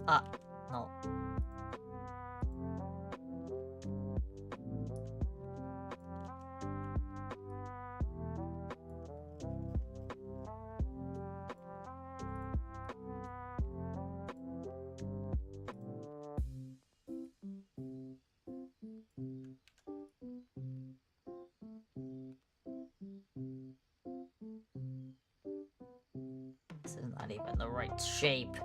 Ah, no. This is not even the right shape.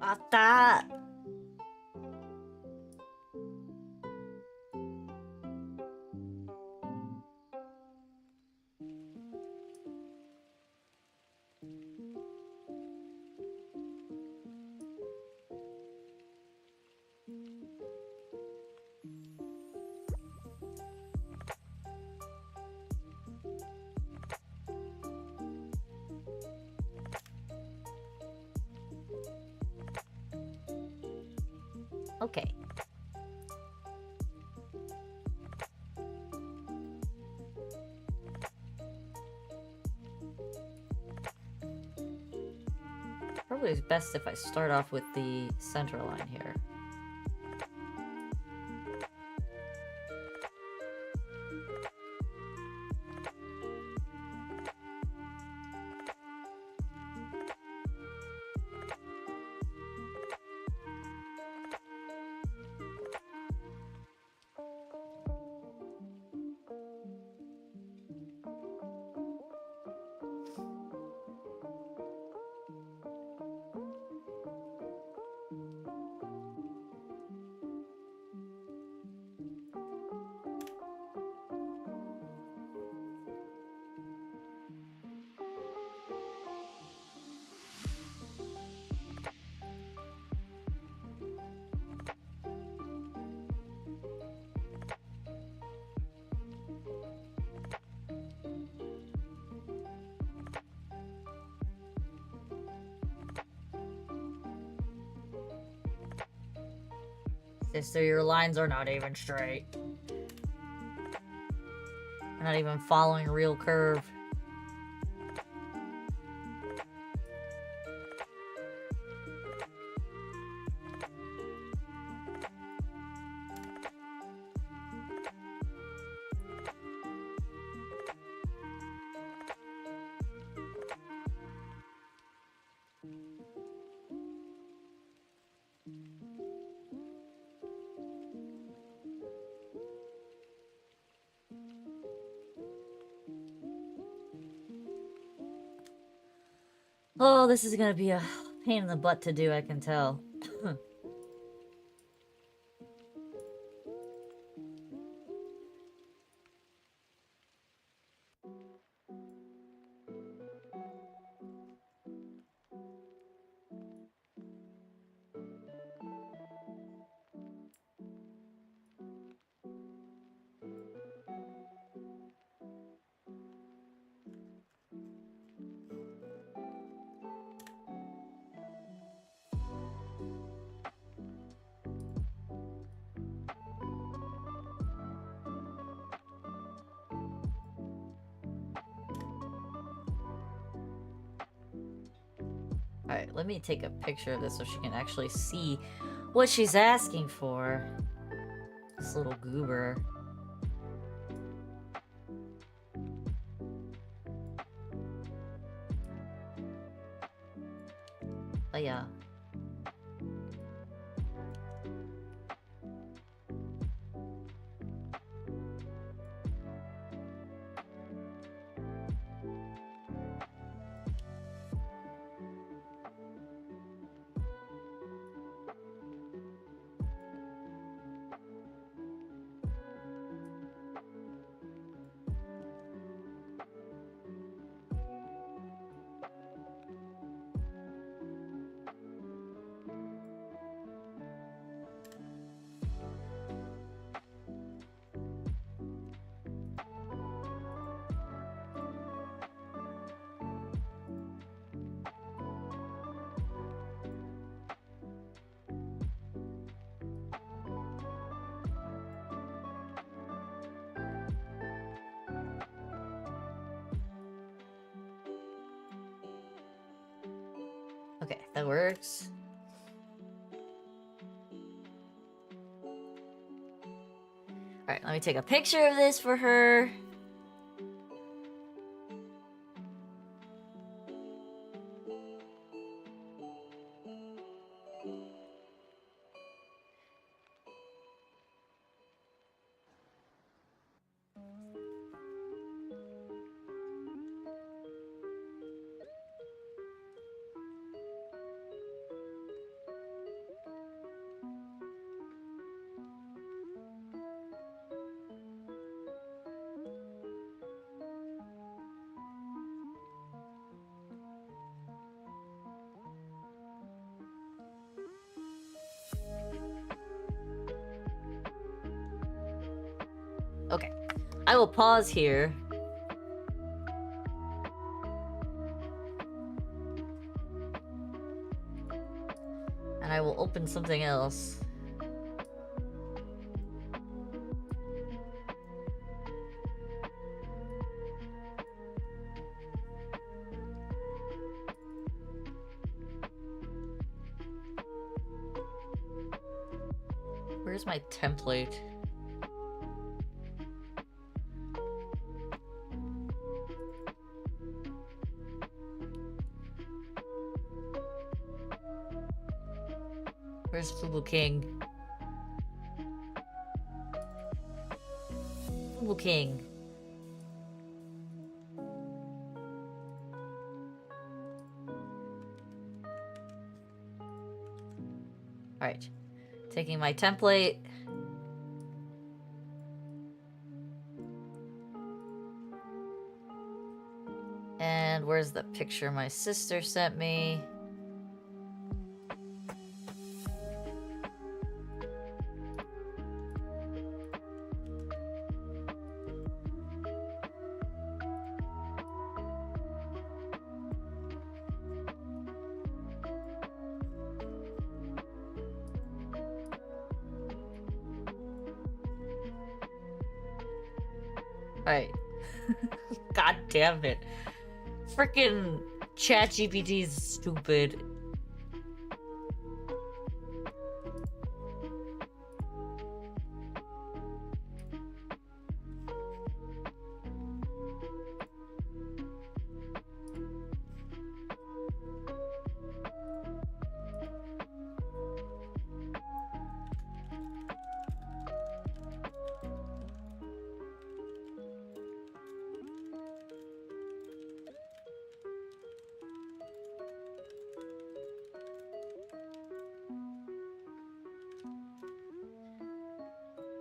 Atta! Okay. Probably is best if I start off with the center line here. Sister, your lines are not even straight. You're not even following a real curve. Oh, this is gonna be a pain in the butt to do, I can tell. Alright, let me take a picture of this so she can actually see what she's asking for. This little goober. Oh yeah. Okay, that works. Alright, let me take a picture of this for her. Okay, I will pause here. And I will open something else. Where's my template? Where's Fubu King? Fubu King. Alright. Taking my template. And where's the picture my sister sent me? Alright. God damn it. Freaking ChatGPT is stupid.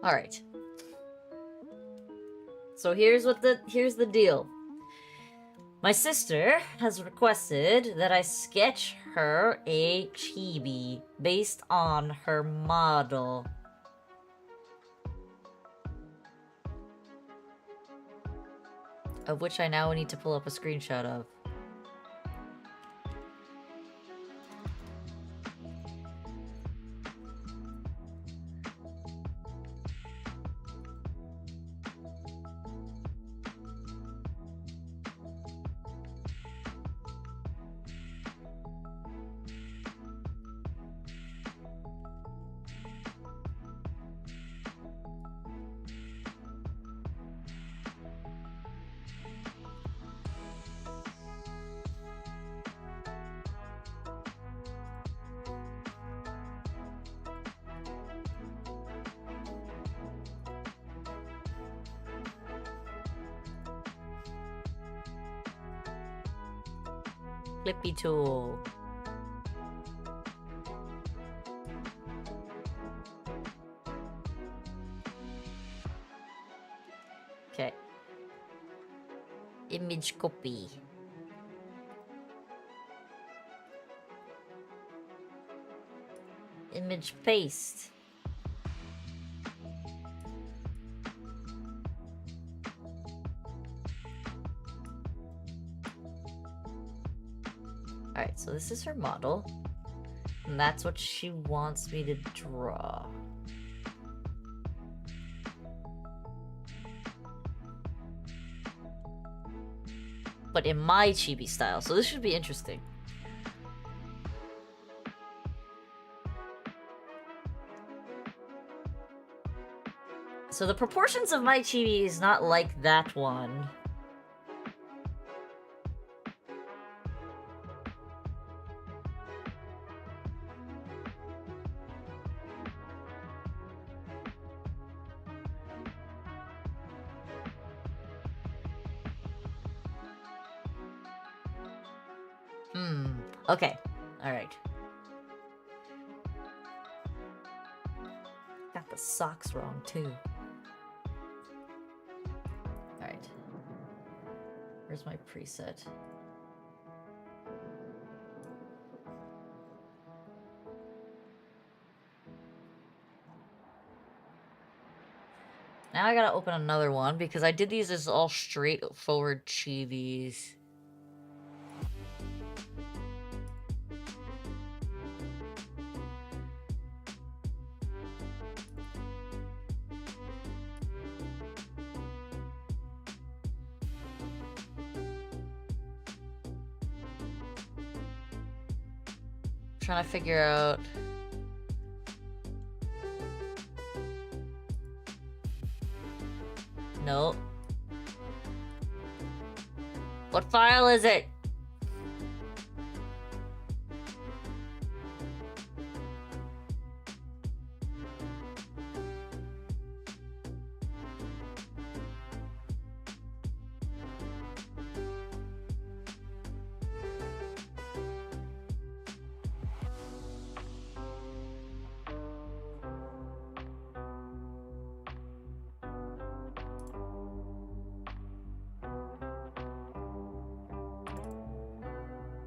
Alright. So here's the deal. My sister has requested that I sketch her a chibi based on her model. Of which I now need to pull up a screenshot of. Flippy tool. Okay. Image copy. Image paste. Alright, so this is her model. And that's what she wants me to draw. But in my chibi style, so this should be interesting. So the proportions of my chibi is not like that one. Okay. Alright. Got the socks wrong, too. Alright. Where's my preset? Now I gotta open another one because I did these as all straightforward chibis. Trying to figure out... Nope. What file is it?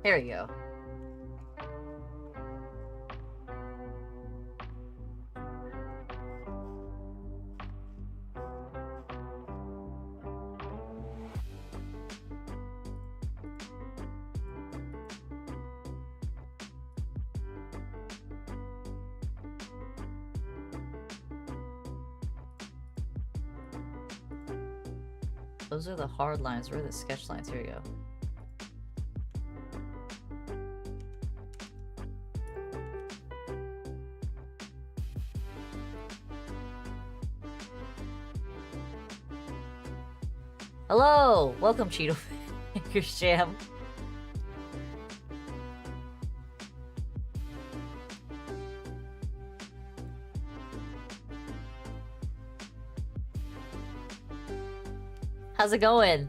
There we go. Those are the hard lines. Where are the sketch lines? Here we go. Hello! Welcome, Cheeto Fingers Jam. How's it going?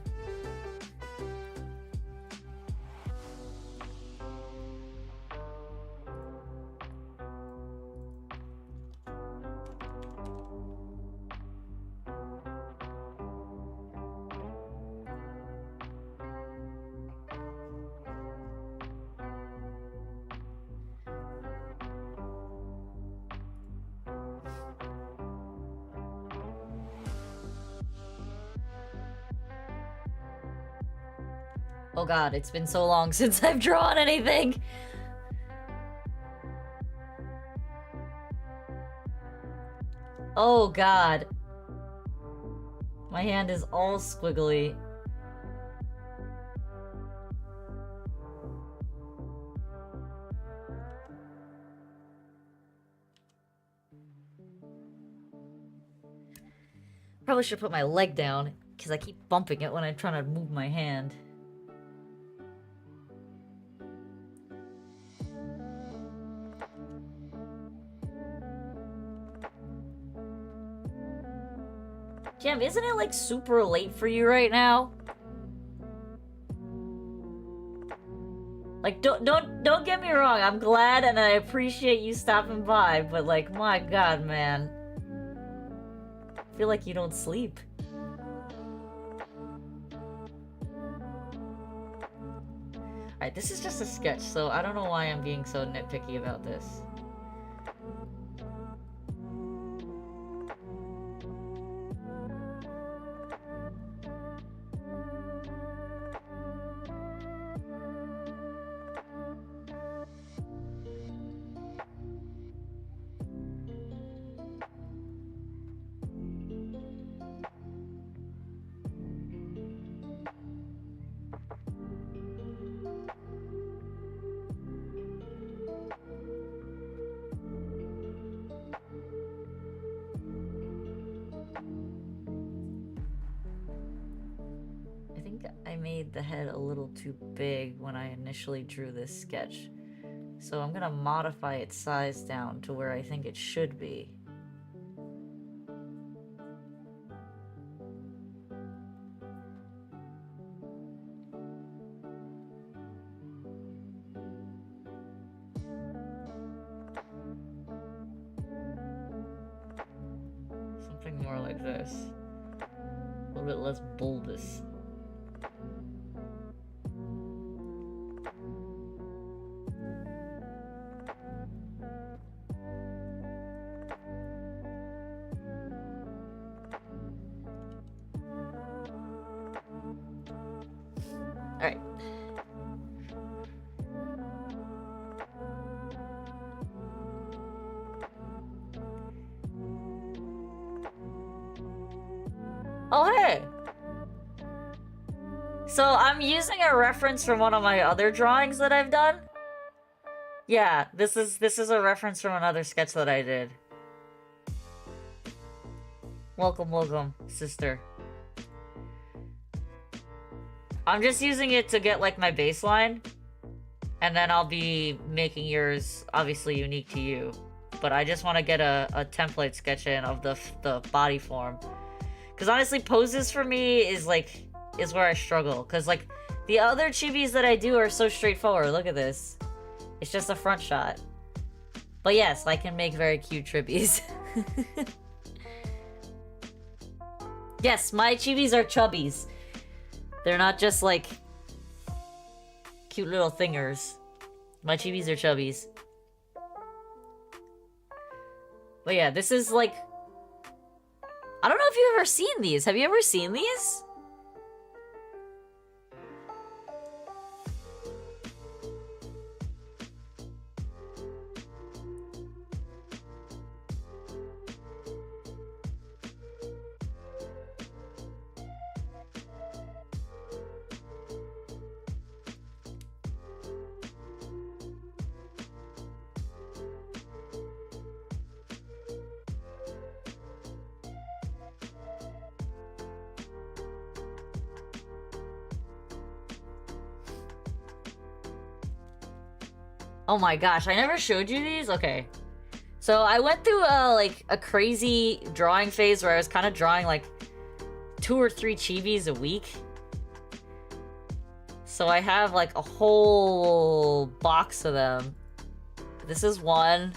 Oh god, it's been so long since I've drawn anything! Oh god. My hand is all squiggly. Probably should put my leg down, because I keep bumping it when I'm trying to move my hand. Jam, isn't it like super late for you right now? Like, don't get me wrong, I'm glad and I appreciate you stopping by, but like, my god, man. I feel like you don't sleep. Alright, this is just a sketch, so I don't know why I'm being so nitpicky about this. think I made the head a little too big when I initially drew this sketch. So I'm gonna modify its size down to where I think it should be. Something more like this. A little bit less bulbous. Alright. Oh, hey! So I'm using a reference from one of my other drawings that I've done. Yeah, this is a reference from another sketch that I did. Welcome, sister. I'm just using it to get, like, my baseline. And then I'll be making yours, obviously, unique to you. But I just want to get a template sketch in of the body form. Because honestly, poses for me is where I struggle. Because, like, the other chibis that I do are so straightforward. Look at this. It's just a front shot. But yes, I can make very cute chibis. Yes, my chibis are chubbies. They're not just, like, cute little thingers. My chibis are chubbies. But yeah, this is, like... I don't know if you've ever seen these. Have you ever seen these? Oh my gosh, I never showed you these? Okay. So I went through like a crazy drawing phase where I was kind of drawing like 2 or 3 chibis a week. So I have like a whole box of them. This is one.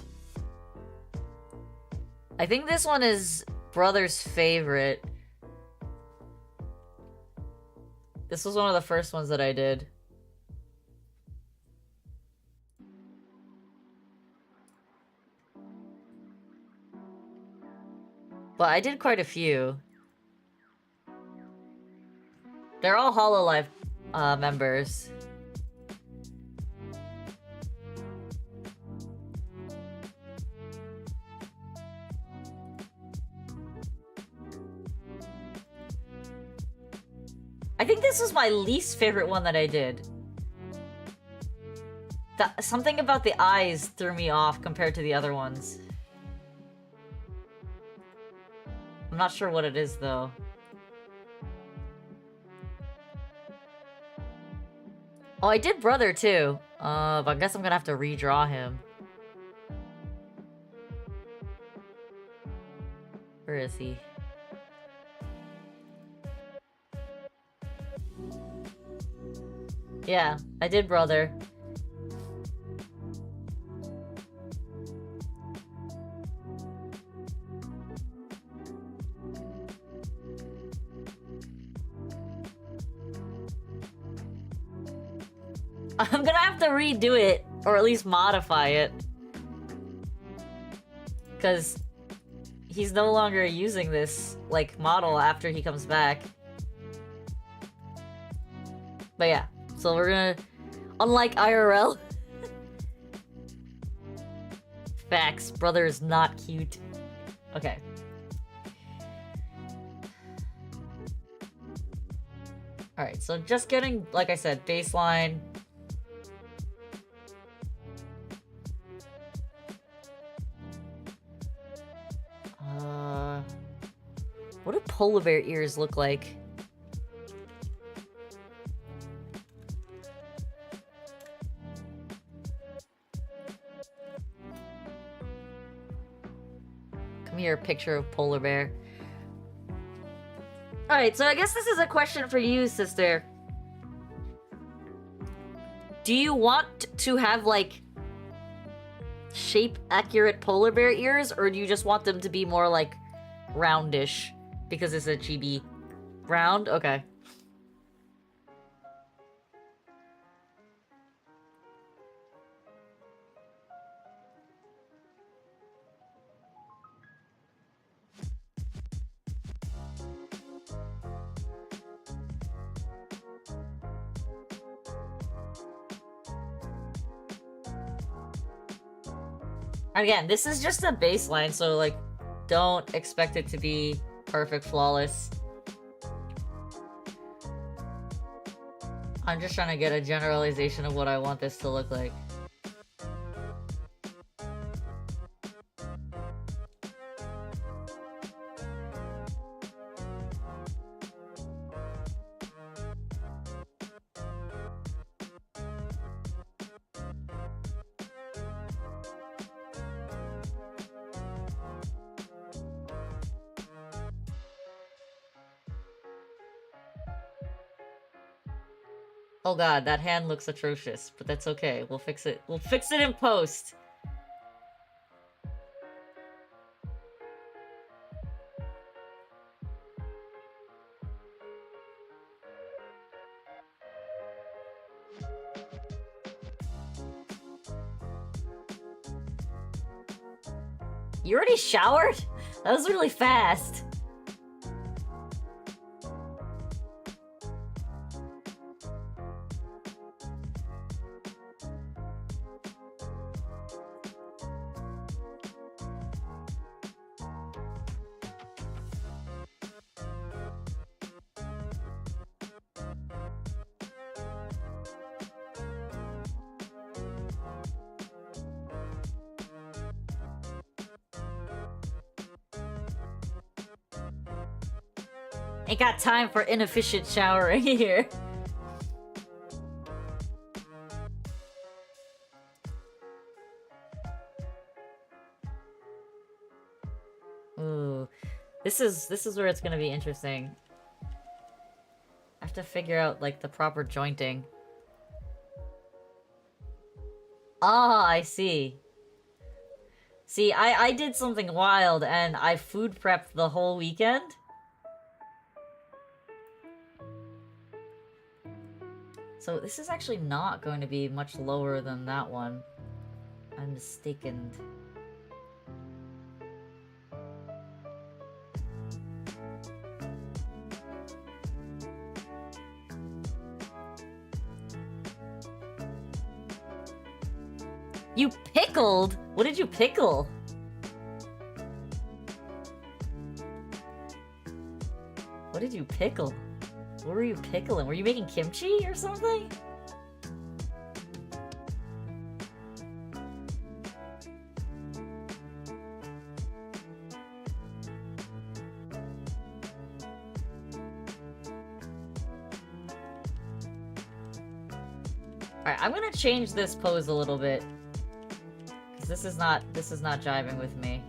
I think this one is brother's favorite. This was one of the first ones that I did. But I did quite a few. They're all Hololive members. I think this was my least favorite one that I did. Something about the eyes threw me off compared to the other ones. I'm not sure what it is, though. Oh, I did brother, too. But I guess I'm gonna have to redraw him. Where is he? Yeah, I did brother. I'm gonna have to redo it, or at least modify it. Because he's no longer using this, like, model after he comes back. But yeah, so we're gonna... Unlike IRL... Facts, brother is not cute. Okay. Alright, so just getting, like I said, baseline... What do polar bear ears look like? your picture of polar bear. Alright, so I guess this is a question for you, sister. Do you want to have, like, shape-accurate polar bear ears, or do you just want them to be more, like, roundish? Because it's a chibi. Round? Okay. Again, this is just a baseline, so, like, don't expect it to be perfect, flawless. I'm just trying to get a generalization of what I want this to look like. Oh god, that hand looks atrocious, but that's okay. We'll fix it. We'll fix it in post. You already showered? That was really fast. Ain't got time for inefficient showering here. Ooh. This is where it's gonna be interesting. I have to figure out, like, the proper jointing. Ah, I see. See, I did something wild, and I food prepped the whole weekend. So this is actually not going to be much lower than that one. I'm mistaken. You pickled? What did you pickle? What did you pickle? What were you pickling? Were you making kimchi or something? Alright, I'm gonna change this pose a little bit. Because this is not jiving with me.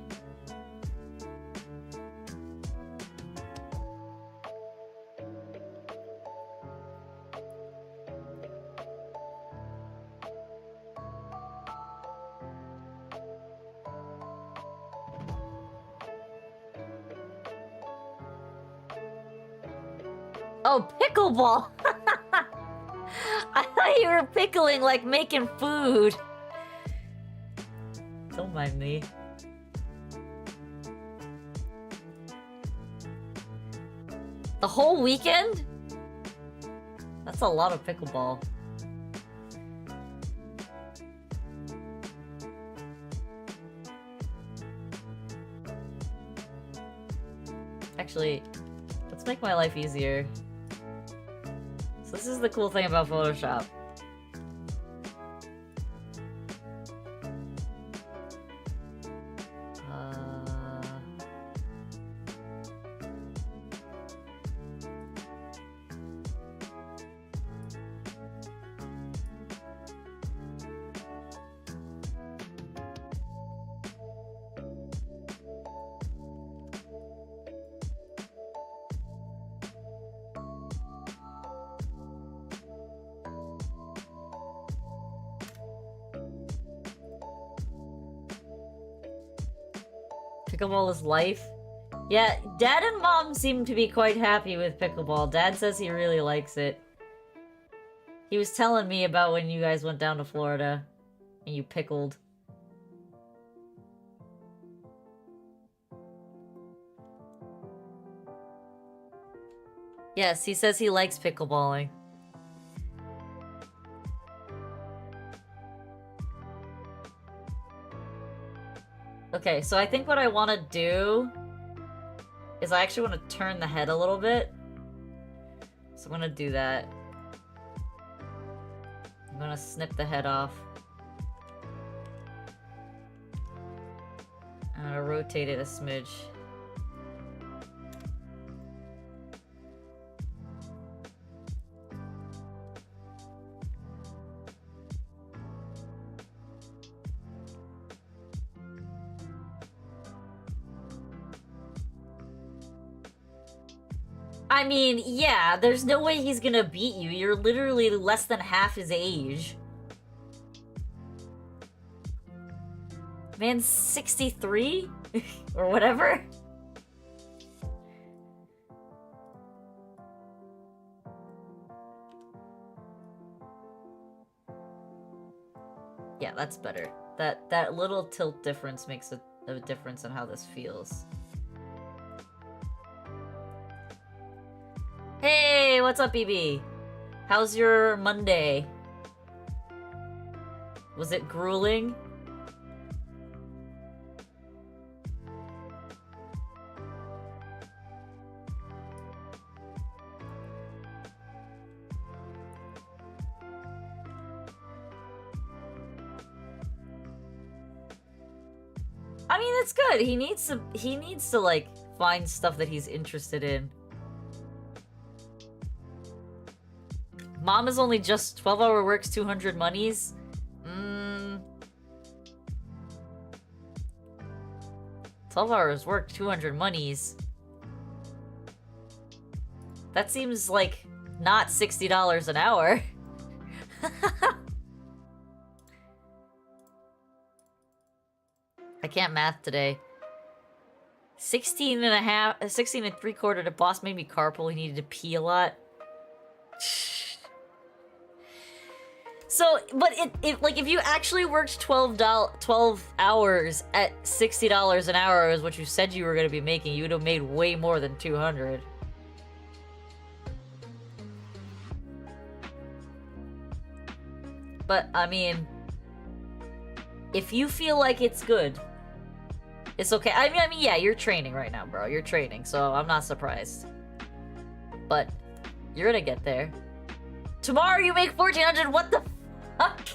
Oh, pickleball! I thought you were pickling like making food. Don't mind me. The whole weekend? That's a lot of pickleball. Actually, let's make my life easier. So this is the cool thing about Photoshop. Pickleball is life. Yeah, Dad and Mom seem to be quite happy with pickleball. Dad says he really likes it. He was telling me about when you guys went down to Florida and you pickled. Yes, he says he likes pickleballing. Okay, so I think what I want to do is I actually want to turn the head a little bit. So I'm gonna do that. I'm gonna snip the head off. I'm gonna rotate it a smidge. I mean, yeah, there's no way he's gonna beat you. You're literally less than half his age. Man's 63? Or whatever? Yeah, that's better. That little tilt difference makes a difference in how this feels. Hey, what's up, BB? How's your Monday? Was it grueling? I mean, it's good. He needs to like find stuff that he's interested in. Mom is only just 12-hour works, 200 monies. 12 hours work, 200 monies. That seems like not $60 an hour. I can't math today. 16 and 3/4. The boss made me carpool. He needed to pee a lot. So, but it like if you actually worked 12 hours at $60 an hour is what you said you were going to be making, you would have made way more than 200. But I mean, if you feel like it's good, it's okay. I mean, yeah, you're training right now, bro. You're training, so I'm not surprised. But you're gonna get there. Tomorrow you make 1,400. What the fuck?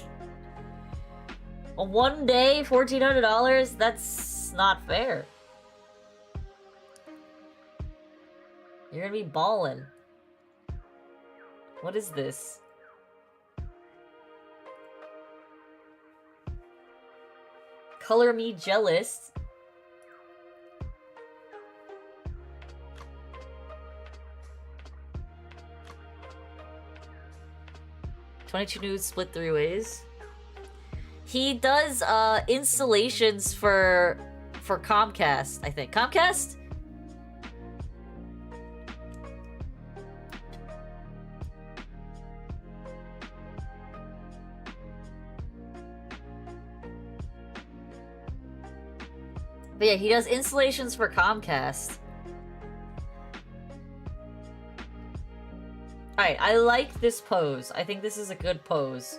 A one day, $1,400? That's not fair. You're gonna be ballin'. What is this? Color me jealous. $22 nudes split 3 ways. He does installations for Comcast, I think. Comcast? But yeah, he does installations for Comcast. Alright, I like this pose. I think this is a good pose.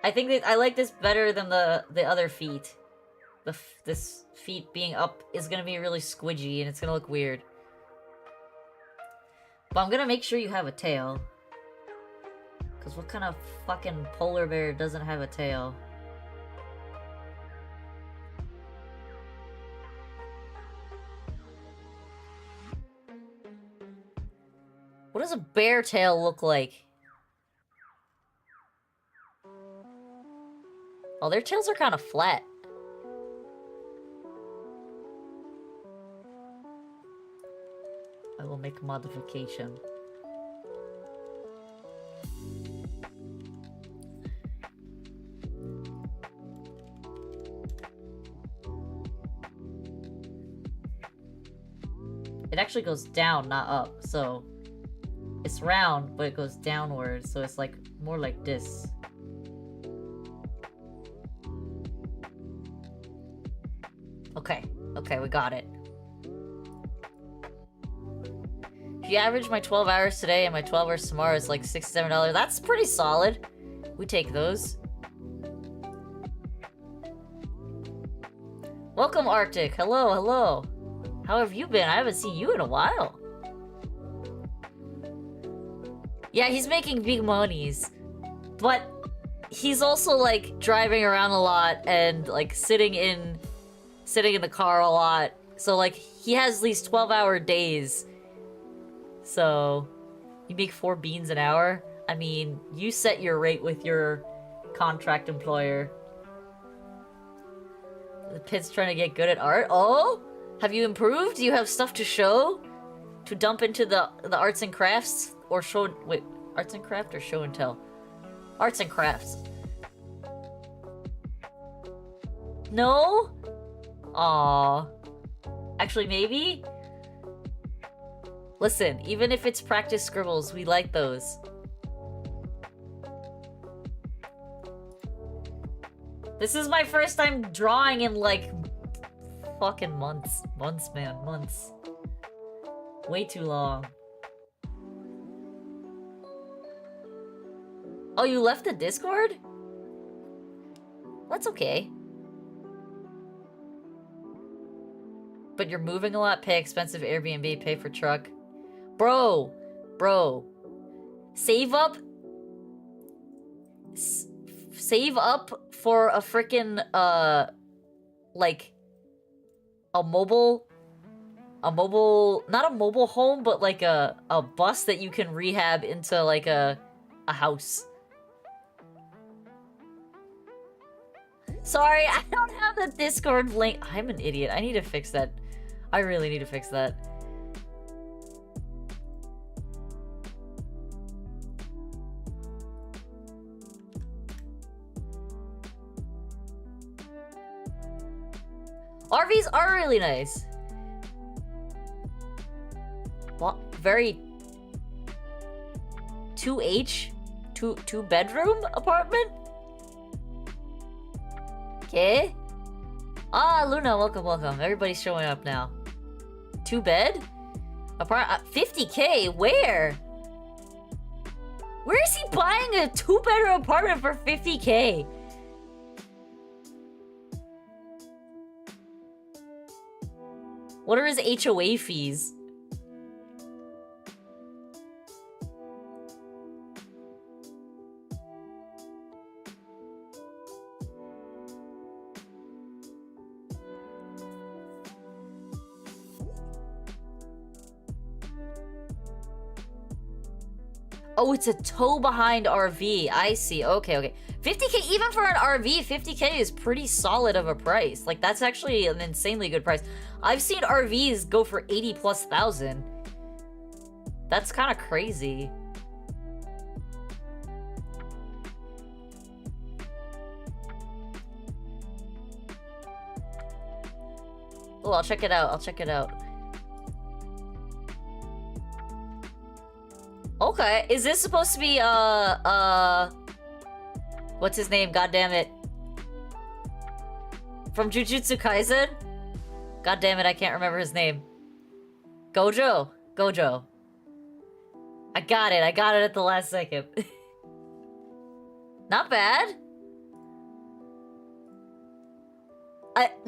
I think that I like this better than the other feet. This feet being up is gonna be really squidgy and it's gonna look weird. But I'm gonna make sure you have a tail. Cause what kind of fucking polar bear doesn't have a tail? What does a bear tail look like? Oh, their tails are kind of flat. I will make a modification. actually goes down, not up. So it's round, but it goes downward. So it's like more like this. Okay, okay, we got it. If you average my 12 hours today and my 12 hours tomorrow, it's like $67. That's pretty solid. We take those. Welcome, Arctic. Hello, hello. How have you been? I haven't seen you in a while. Yeah, he's making big monies. But he's also, like, driving around a lot and, like, sitting in the car a lot. So, like, he has these 12-hour days. So, you make 4 beans an hour? I mean, you set your rate with your contract employer. The Pit's trying to get good at art. Oh? Have you improved? Do you have stuff to show? To dump into the arts and crafts? Or show... Wait, arts and craft or show and tell? Arts and crafts. No? Aww. Actually, maybe? Listen, even if it's practice scribbles, we like those. This is my first time drawing in, like, fucking months. Months, man. Months. Way too long. Oh, you left the Discord? That's okay. But you're moving a lot, pay expensive Airbnb, pay for truck. Bro! Bro. Save up... Save up for a frickin', like... A mobile... Not a mobile home, but like a bus that you can rehab into like a house. Sorry, I don't have the Discord link. I'm an idiot. I need to fix that. I really need to fix that. RVs are really nice. What? Very 2H? Two bedroom apartment? Okay. Ah, Luna, welcome, welcome. Everybody's showing up now. 2 bed? 50K? Where? Where is he buying a 2-bedroom apartment for 50K? What are his HOA fees? Oh, it's a tow behind RV. I see. Okay, okay. 50K, even for an RV, 50K is pretty solid of a price. Like, that's actually an insanely good price. I've seen RVs go for 80,000+. That's kind of crazy. Oh, I'll check it out. I'll check it out. Okay, is this supposed to be, what's his name? God damn it. From Jujutsu Kaisen? God damn it, I can't remember his name. Gojo? Gojo. I got it at the last second. Not bad.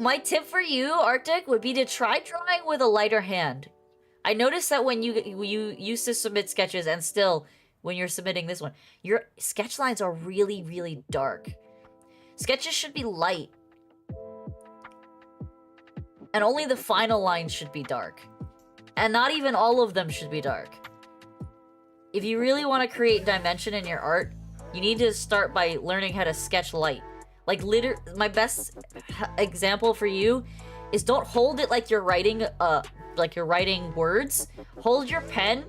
My tip for you, Arctic, would be to try drawing with a lighter hand. I noticed that when you used to submit sketches, and still, when you're submitting this one, your sketch lines are really, really dark. Sketches should be light. And only the final lines should be dark. And not even all of them should be dark. If you really want to create dimension in your art, you need to start by learning how to sketch light. Like, my best example for you is don't hold it like you're writing words. Hold your pen,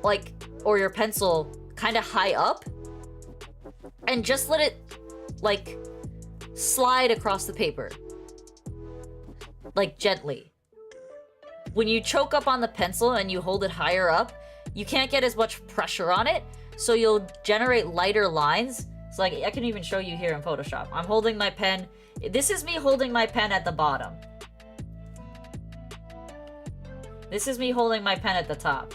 like, or your pencil kind of high up, and just let it, like, slide across the paper. Like, gently. when you choke up on the pencil and you hold it higher up, you can't get as much pressure on it, so you'll generate lighter lines. So like, I can even show you here in Photoshop. I'm holding my pen. This is me holding my pen at the bottom. This is me holding my pen at the top.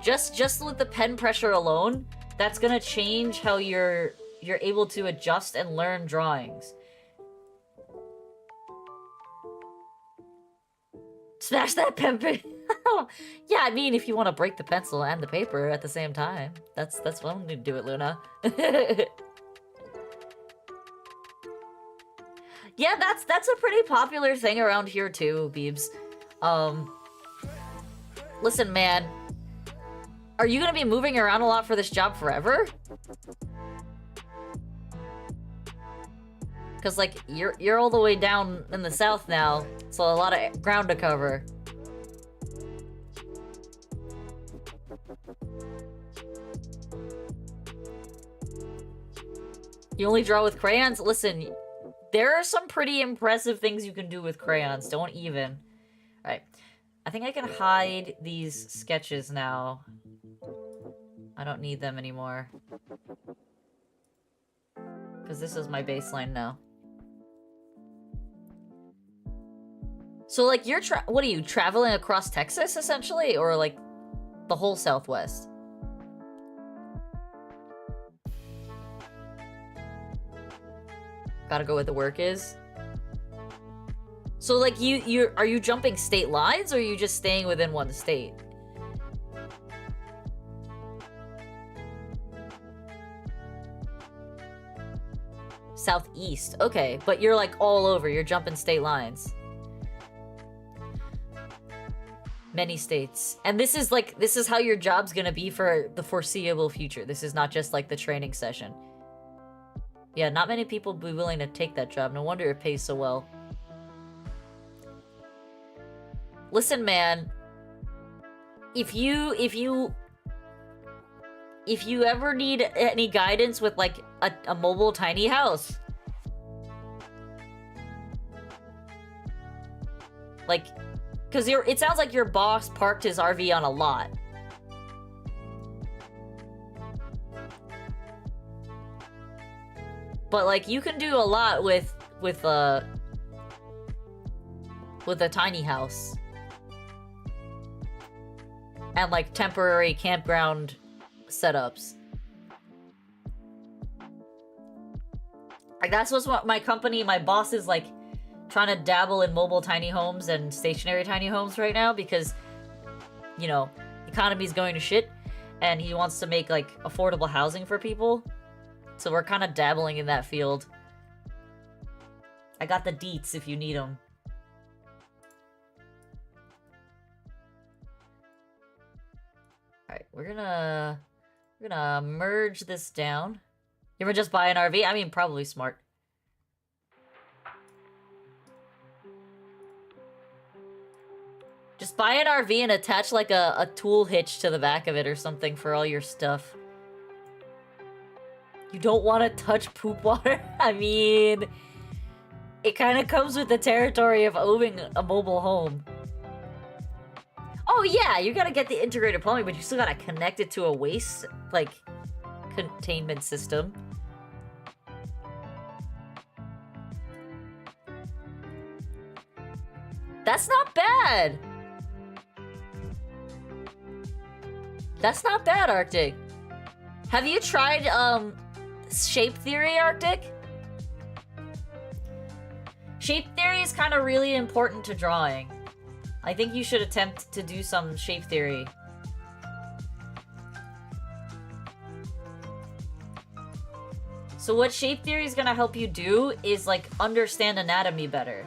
Just with the pen pressure alone, that's gonna change how you're able to adjust and learn drawings. Smash that pen. Yeah, I mean, if you want to break the pencil and the paper at the same time, that's one way to do it, Luna. Yeah, that's a pretty popular thing around here too, Beebs. Listen, man, are you gonna be moving around a lot for this job forever? Cause like you're all the way down in the south now, so a lot of ground to cover. You only draw with crayons? Listen, there are some pretty impressive things you can do with crayons. Don't even. Alright. I think I can hide these sketches now. I don't need them anymore. Because this is my baseline now. So, like, you're what are you, traveling across Texas, essentially? Or, like, the whole Southwest? Gotta go where the work is. So, like, are you jumping state lines, or are you just staying within one state? Southeast. Okay, but you're, like, all over. You're jumping state lines. Many states. And this is how your job's gonna be for the foreseeable future. This is not just, like, the training session. Yeah, not many people would be willing to take that job. No wonder it pays so well. Listen, man. If you ever need any guidance with, like, a mobile tiny house, like, because it sounds like your boss parked his RV on a lot. But, like, you can do a lot with a tiny house. And, like, temporary campground setups. Like, that's what my company, my boss is, like, trying to dabble in mobile tiny homes and stationary tiny homes right now because, you know, the economy's going to shit, and he wants to make, like, affordable housing for people. So we're kind of dabbling in that field. I got the deets if you need them. Alright, we're gonna merge this down. You ever just buy an RV? I mean, probably smart. Just buy an RV and attach, like, a tool hitch to the back of it or something for all your stuff. You don't want to touch poop water? I mean, it kind of comes with the territory of owning a mobile home. Oh yeah, you gotta get the integrated plumbing, but you still gotta connect it to a waste, like, containment system. That's not bad! That's not bad, Arctic. Have you tried, shape theory, Arctic? Shape theory is kind of really important to drawing. I think you should attempt to do some shape theory. So what shape theory is gonna help you do is, like, understand anatomy better.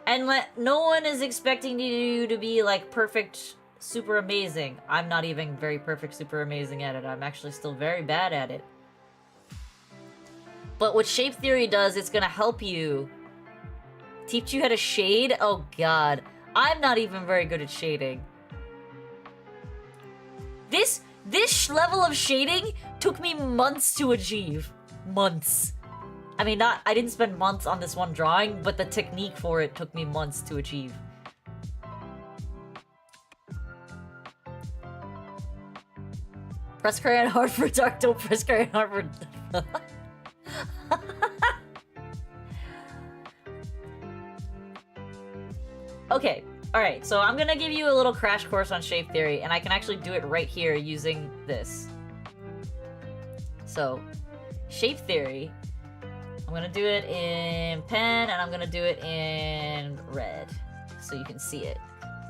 And no one is expecting you to be, like, perfect, super amazing. I'm not even very perfect, super amazing at it. I'm actually still very bad at it. But what shape theory does, it's gonna help you. Teach you how to shade? Oh god. I'm not even very good at shading. This level of shading took me months to achieve. Months. I mean, I didn't spend months on this one drawing, but the technique for it took me months to achieve. Press crayon hard for dark, don't press crayon hard for... Okay, alright, so I'm gonna give you a little crash course on shape theory, and I can actually do it right here using this. So, shape theory, I'm gonna do it in pen, and I'm gonna do it in red, so you can see it.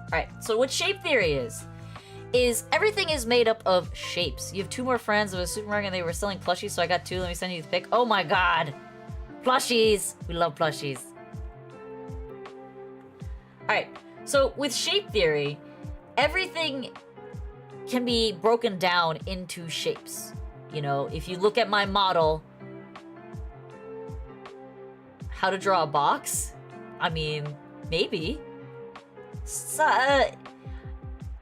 Alright, so what shape theory is everything is made up of shapes. You have two more friends at a supermarket and they were selling plushies, so I got two. Let me send you the pic. Oh my god! Plushies! We love plushies. Alright, so with shape theory, everything can be broken down into shapes. You know, if you look at my model, how to draw a box? I mean, maybe. So,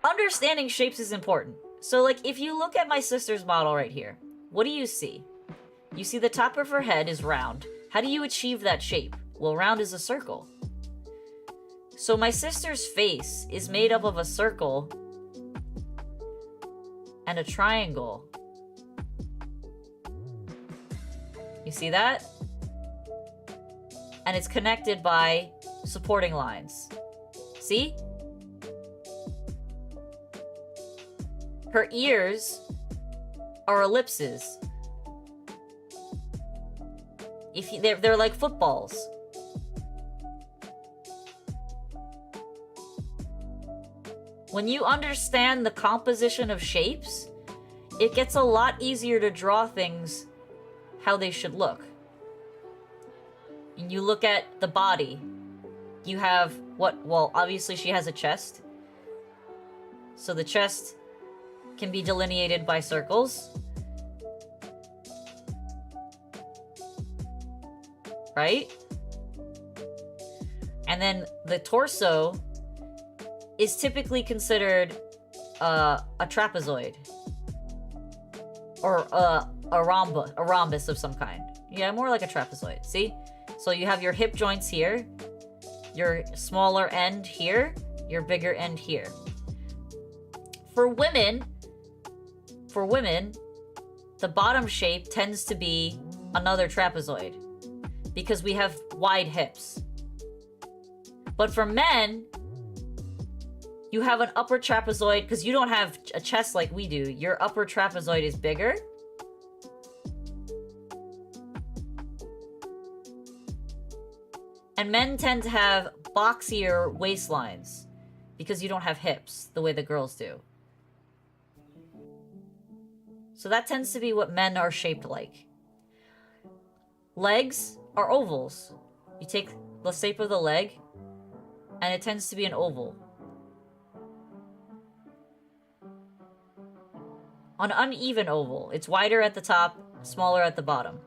understanding shapes is important. So, like, if you look at my sister's model right here, what do you see? You see the top of her head is round. How do you achieve that shape? Well, round is a circle. So my sister's face is made up of a circle and a triangle. You see that? And it's connected by supporting lines. See? Her ears are ellipses. They're like footballs. When you understand the composition of shapes, it gets a lot easier to draw things how they should look. And you look at the body. You have what? Well, obviously she has a chest. So the chest can be delineated by circles. Right? And then the torso is typically considered a trapezoid. Or a rhombus of some kind. Yeah, more like a trapezoid. See? So you have your hip joints here, your smaller end here, your bigger end here. For women, the bottom shape tends to be another trapezoid because we have wide hips. But for men, you have an upper trapezoid because you don't have a chest like we do. Your upper trapezoid is bigger. And men tend to have boxier waistlines because you don't have hips the way the girls do. So that tends to be what men are shaped like. Legs are ovals. You take the shape of the leg, and it tends to be an oval. An uneven oval. It's wider at the top, smaller at the bottom.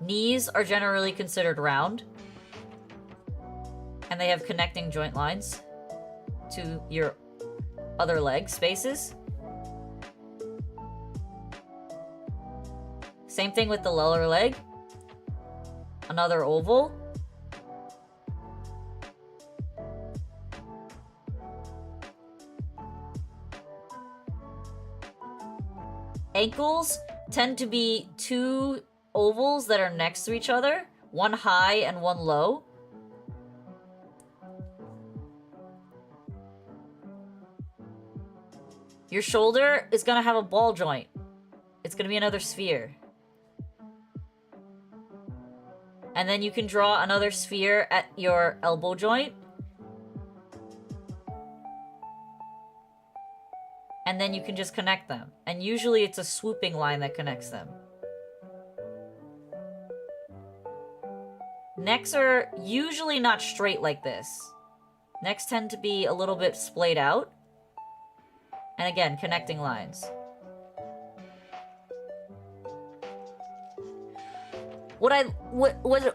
Knees are generally considered round, and they have connecting joint lines to your other leg spaces. Same thing with the lower leg. Another oval. Ankles tend to be two ovals that are next to each other, one high and one low. Your shoulder is gonna have a ball joint. It's gonna be another sphere. And then you can draw another sphere at your elbow joint. And then you can just connect them. And usually it's a swooping line that connects them. Necks are usually not straight like this. Necks tend to be a little bit splayed out. And again, connecting lines. What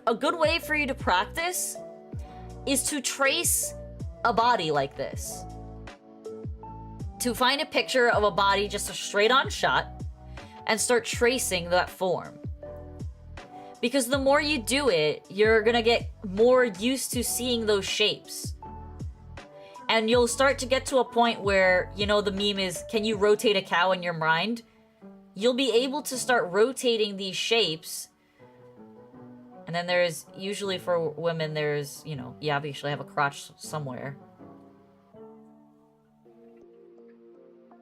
a good way for you to practice is to trace a body like this. To find a picture of a body, just a straight on shot, and start tracing that form. Because the more you do it, you're gonna get more used to seeing those shapes. And you'll start to get to a point where, you know, the meme is, can you rotate a cow in your mind? You'll be able to start rotating these shapes. And then there's, usually for women, there's, you know, you obviously have a crotch somewhere.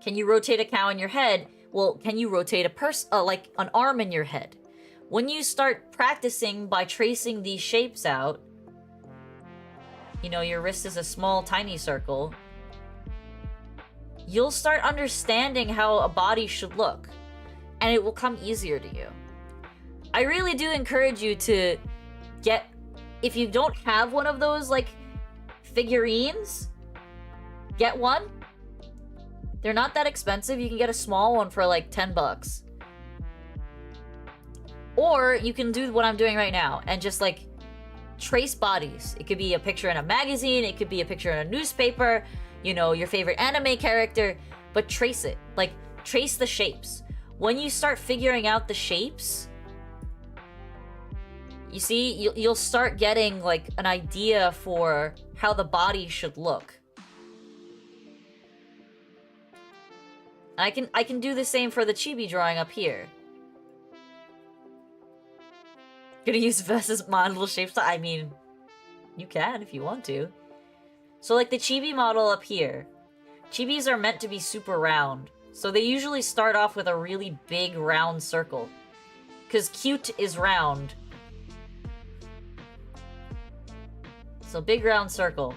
Can you rotate a cow in your head? Well, can you rotate like an arm in your head? When you start practicing by tracing these shapes out, you know, your wrist is a small, tiny circle, you'll start understanding how a body should look, and it will come easier to you. I really do encourage you to get, if you don't have one of those, like, figurines, get one. They're not that expensive. You can get a small one for like 10 bucks. Or you can do what I'm doing right now and just like trace bodies. It could be a picture in a magazine, it could be a picture in a newspaper, you know, your favorite anime character, but trace it. Like, trace the shapes. When you start figuring out the shapes, you see, you'll start getting like an idea for how the body should look. I can do the same for the chibi drawing up here. Gonna use Vess's model shapes. I mean, you can if you want to. So like the chibi model up here, chibis are meant to be super round. So they usually start off with a really big round circle. Because cute is round. So big round circle.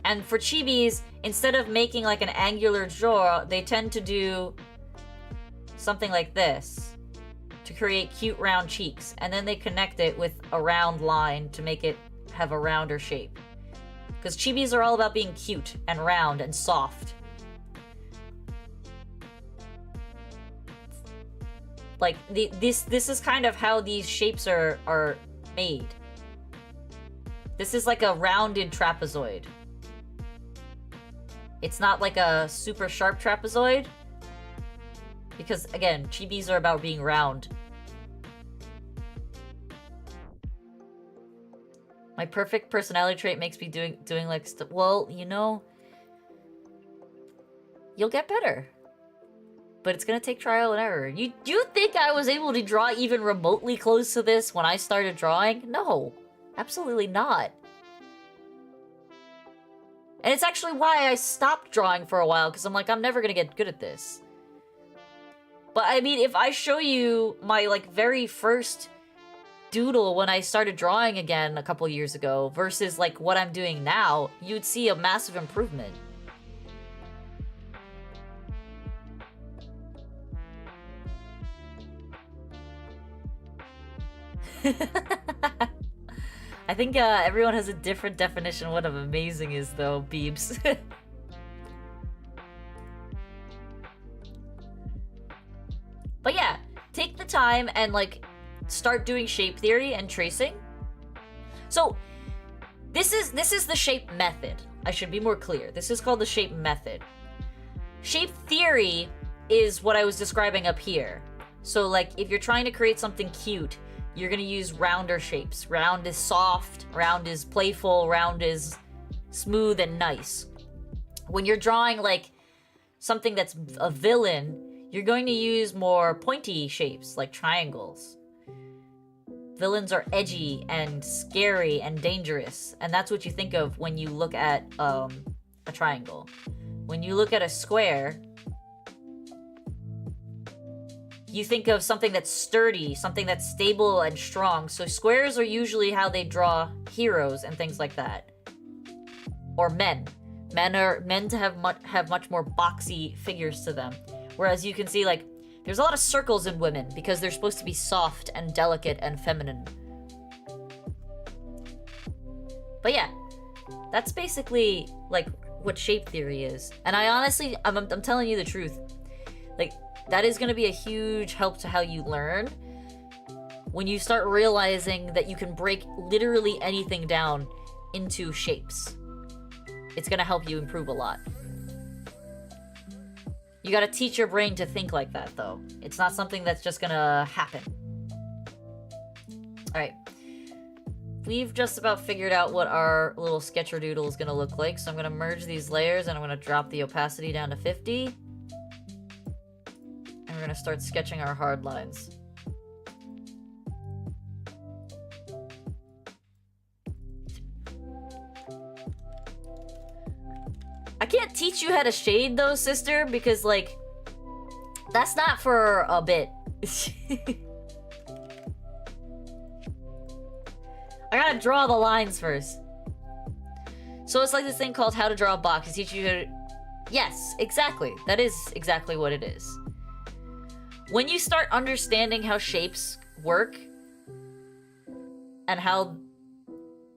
And for chibis, instead of making like an angular jaw, they tend to do something like this to create cute round cheeks. And then they connect it with a round line to make it have a rounder shape. Because chibis are all about being cute and round and soft. Like, this is kind of how these shapes are made. This is like a rounded trapezoid. It's not like a super sharp trapezoid. Because, again, chibis are about being round. My perfect personality trait makes me doing like stuff. Well, you know, you'll get better. But it's gonna take trial and error. You think I was able to draw even remotely close to this when I started drawing? No, absolutely not. And it's actually why I stopped drawing for a while, because I'm like, I'm never gonna get good at this. But I mean, if I show you my like very first doodle when I started drawing again a couple years ago versus like what I'm doing now, you'd see a massive improvement. I think everyone has a different definition of what amazing is, though, Beebs. But yeah, take the time and, like, start doing shape theory and tracing. So, this is the shape method. I should be more clear. This is called the shape method. Shape theory is what I was describing up here. So, like, if you're trying to create something cute, you're gonna use rounder shapes. Round is soft, round is playful, round is smooth and nice. When you're drawing, like, something that's a villain, you're going to use more pointy shapes, like triangles. Villains are edgy and scary and dangerous, and that's what you think of when you look at a triangle. When you look at a square, you think of something that's sturdy, something that's stable and strong. So squares are usually how they draw heroes and things like that. Or men. Men to have much more boxy figures to them. Whereas you can see, like, there's a lot of circles in women because they're supposed to be soft and delicate and feminine. But yeah, that's basically, like, what shape theory is. And I honestly, I'm telling you the truth. Like, that is going to be a huge help to how you learn when you start realizing that you can break literally anything down into shapes. It's going to help you improve a lot. You got to teach your brain to think like that, though. It's not something that's just going to happen. Alright. We've just about figured out what our little sketcher doodle is going to look like, so I'm going to merge these layers and I'm going to drop the opacity down to 50. And we're going to start sketching our hard lines. I can't teach you how to shade though, sister, because, like, that's not for a bit. I gotta draw the lines first. So it's like this thing called How to Draw a Box. It teaches you how to... Yes, exactly. That is exactly what it is. When you start understanding how shapes work, and how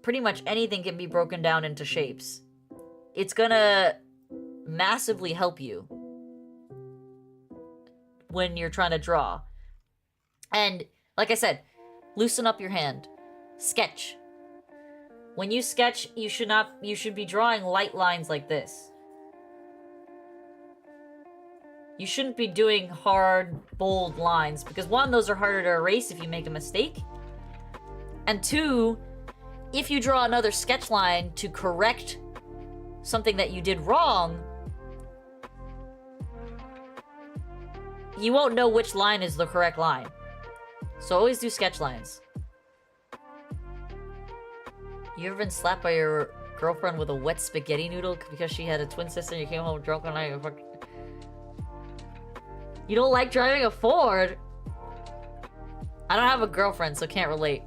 pretty much anything can be broken down into shapes, it's gonna massively help you when you're trying to draw. And, like I said, loosen up your hand. Sketch. When you sketch, you should be drawing light lines like this. You shouldn't be doing hard, bold lines, because one, those are harder to erase if you make a mistake. And two, if you draw another sketch line to correct something that you did wrong, you won't know which line is the correct line. So always do sketch lines. You ever been slapped by your girlfriend with a wet spaghetti noodle because she had a twin sister and you came home drunk one night? You don't like driving a Ford? I don't have a girlfriend, so can't relate.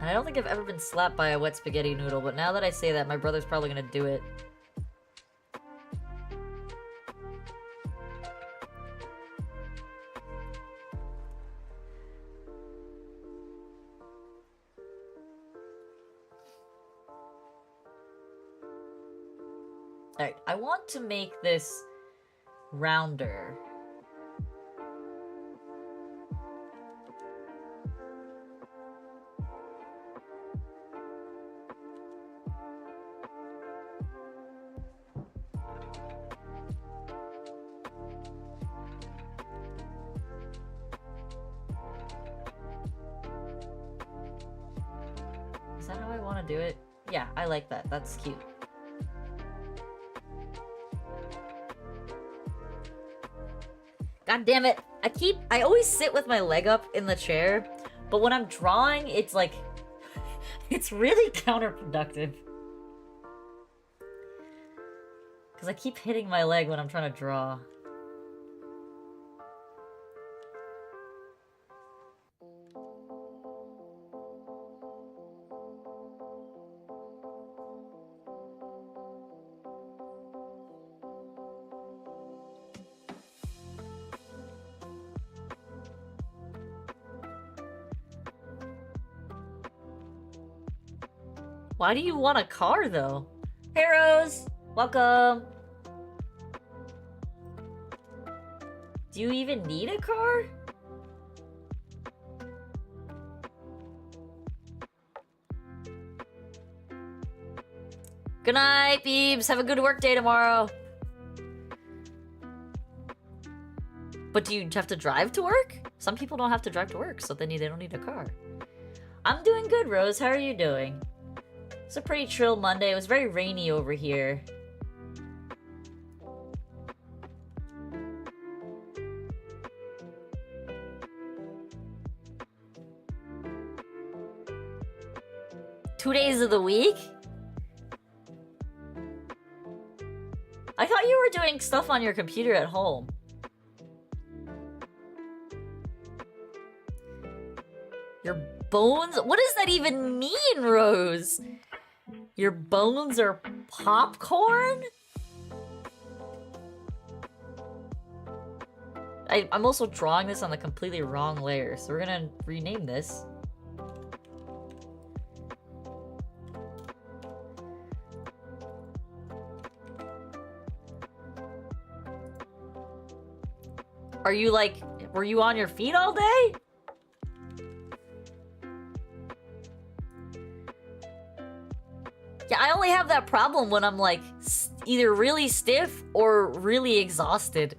I don't think I've ever been slapped by a wet spaghetti noodle, but now that I say that, my brother's probably gonna do it. Alright, I want to make this rounder. Is that how I want to do it? Yeah, I like that. That's cute. God damn it. I always sit with my leg up in the chair, but when I'm drawing, it's like, it's really counterproductive. Because I keep hitting my leg when I'm trying to draw. Why do you want a car, though? Hey, Rose! Welcome! Do you even need a car? Good night, Beebs! Have a good work day tomorrow! But do you have to drive to work? Some people don't have to drive to work, so then they don't need a car. I'm doing good, Rose. How are you doing? It's a pretty chill Monday. It was very rainy over here. Two days of the week? I thought you were doing stuff on your computer at home. Your bones? What does that even mean, Rose? Your bones are popcorn? I'm also drawing this on the completely wrong layer, so we're gonna rename this. Are you like, were you on your feet all day? Yeah, I only have that problem when I'm like either really stiff or really exhausted.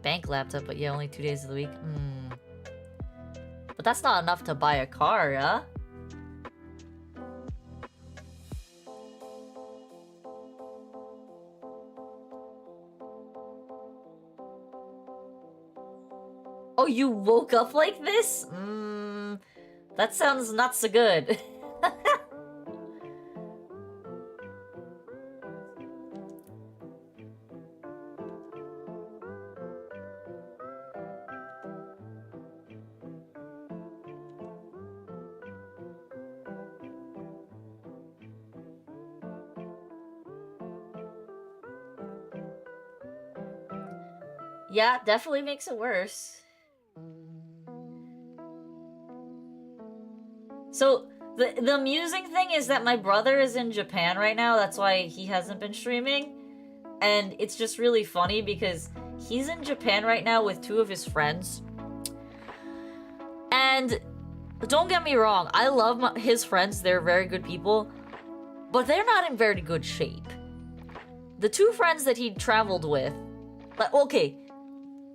Bank laptop, but yeah, only 2 days of the week. But that's not enough to buy a car, yeah? Oh, you woke up like this? That sounds not so good. Yeah, definitely makes it worse. So, the amusing thing is that my brother is in Japan right now, that's why he hasn't been streaming. And it's just really funny because he's in Japan right now with 2 of his friends. And don't get me wrong, I love his friends, they're very good people. But they're not in very good shape. The 2 friends that he traveled with... Like, okay,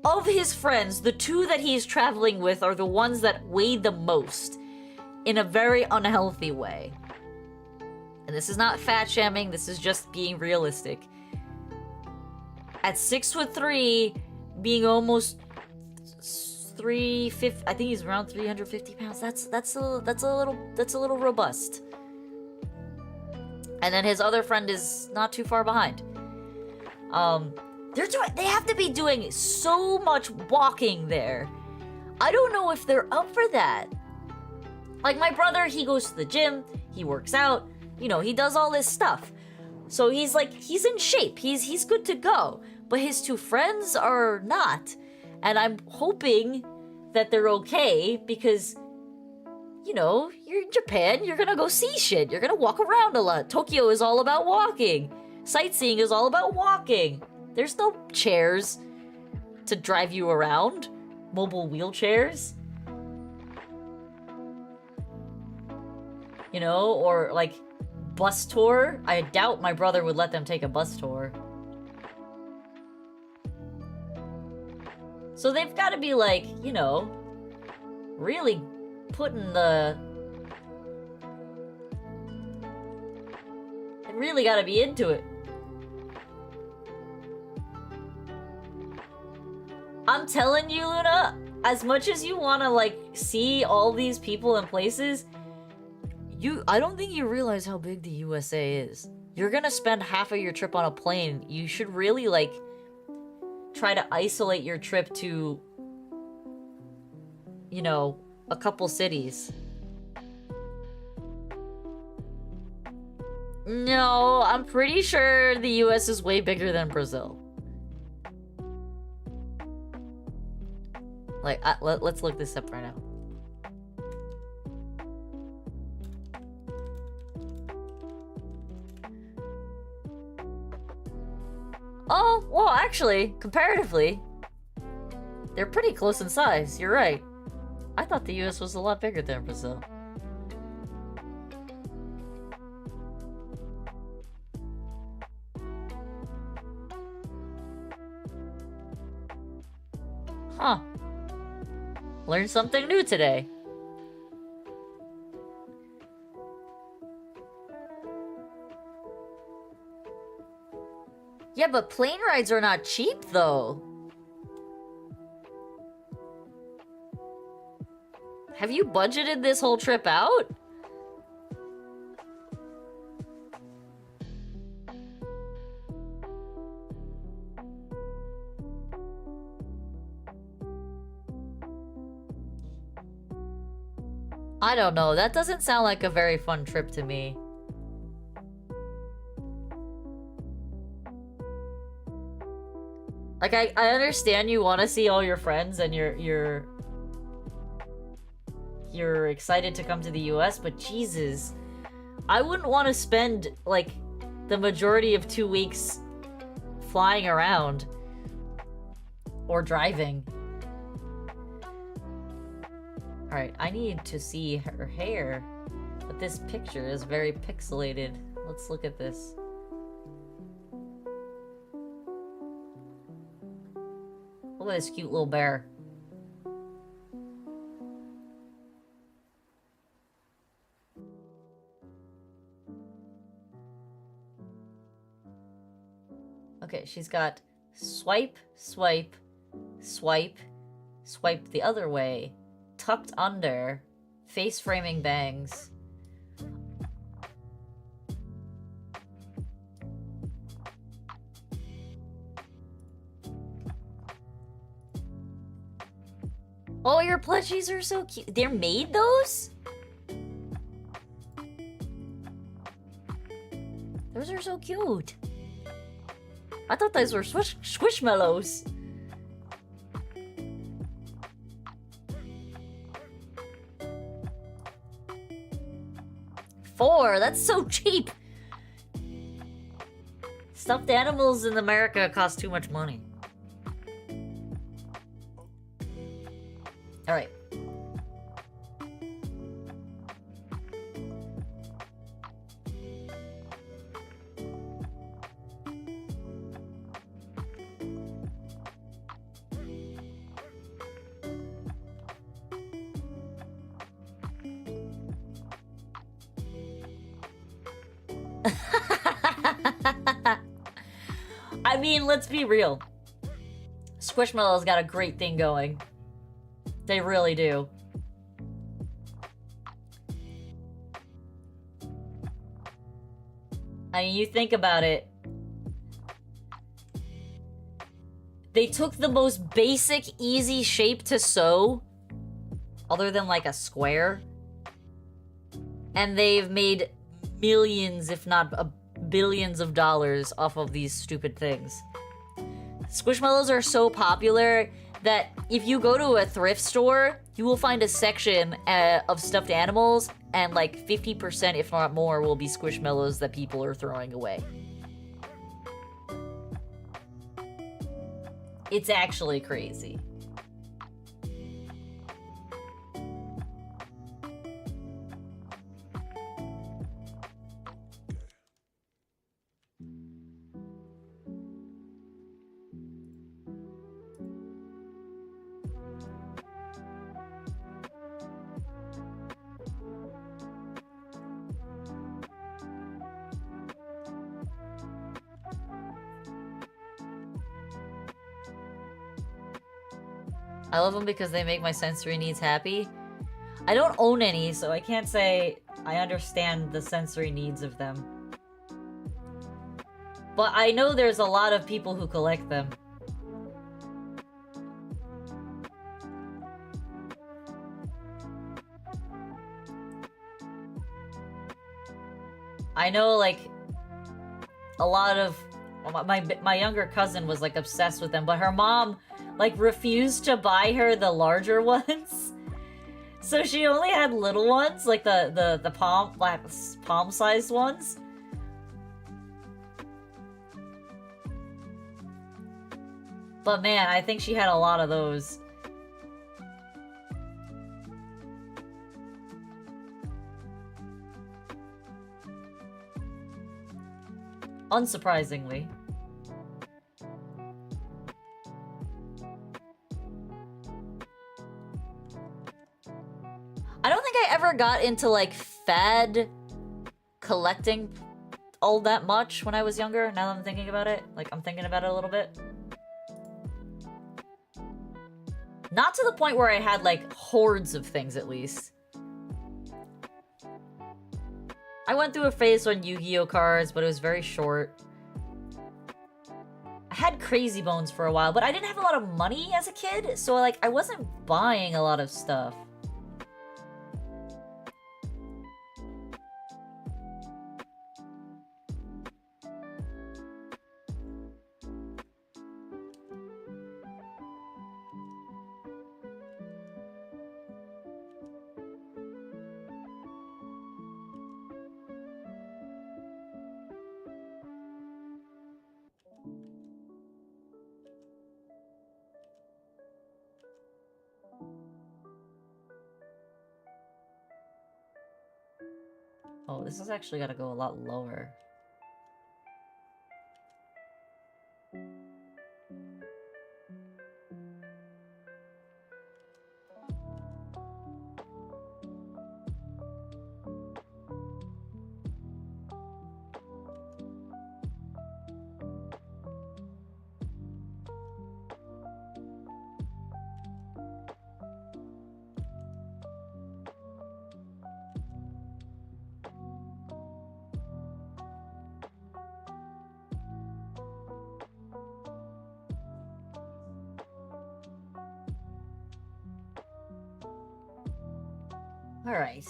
of his friends, the 2 that he's traveling with are the ones that weigh the most. In a very unhealthy way. And this is not fat shaming, this is just being realistic. At 6'3", being almost 350, I think he's around 350 pounds. That's a little robust. And then his other friend is not too far behind. They have to be doing so much walking there. I don't know if they're up for that. Like my brother, he goes to the gym, he works out, you know, he does all this stuff. So he's in shape, he's good to go. But his 2 friends are not. And I'm hoping that they're okay because, you know, you're in Japan, you're gonna go see shit, you're gonna walk around a lot. Tokyo is all about walking. Sightseeing is all about walking. There's no chairs to drive you around. Mobile wheelchairs. You know, or like bus tour. I doubt my brother would let them take a bus tour. So they've got to be like, you know, really putting the... They really got to be into it. I'm telling you, Luna, as much as you want to like see all these people and places, I don't think you realize how big the USA is. You're gonna spend half of your trip on a plane. You should really, like, try to isolate your trip to, you know, a couple cities. No, I'm pretty sure the US is way bigger than Brazil. Like, let's look this up right now. Oh, well, actually, comparatively, they're pretty close in size. You're right. I thought the US was a lot bigger than Brazil. Huh. Learned something new today. Yeah, but plane rides are not cheap, though. Have you budgeted this whole trip out? I don't know. That doesn't sound like a very fun trip to me. Like, I understand you want to see all your friends and you're excited to come to the US, but Jesus, I wouldn't want to spend, like, the majority of 2 weeks flying around or driving. Alright, I need to see her hair, but this picture is very pixelated. Let's look at this. Look at this cute little bear. Okay, she's got swipe, swipe, swipe, swipe the other way, tucked under, face framing bangs. Oh, your plushies are so cute. They're made, those? Those are so cute. I thought those were squishmallows. $4, that's so cheap. Stuffed animals in America cost too much money. All right. I mean, let's be real. Squishmallows got a great thing going. They really do. I mean, you think about it. They took the most basic, easy shape to sew, other than like a square, and they've made millions, if not billions of dollars off of these stupid things. Squishmallows are so popular that if you go to a thrift store, you will find a section of stuffed animals, and like 50%, if not more, will be Squishmallows that people are throwing away. It's actually crazy. I love them because they make my sensory needs happy. I don't own any, so I can't say I understand the sensory needs of them. But I know there's a lot of people who collect them. I know, like, a lot of... My younger cousin was, like, obsessed with them, but her mom, like, refused to buy her the larger ones. So she only had little ones, like the palm-sized ones. But man, I think she had a lot of those. Unsurprisingly. I don't think I ever got into, like, fad collecting all that much when I was younger, now that I'm thinking about it. Like, I'm thinking about it a little bit. Not to the point where I had, like, hordes of things, at least. I went through a phase on Yu-Gi-Oh cards, but it was very short. I had Crazy Bones for a while, but I didn't have a lot of money as a kid, so, like, I wasn't buying a lot of stuff. Oh, this has actually got to go a lot lower. Alright.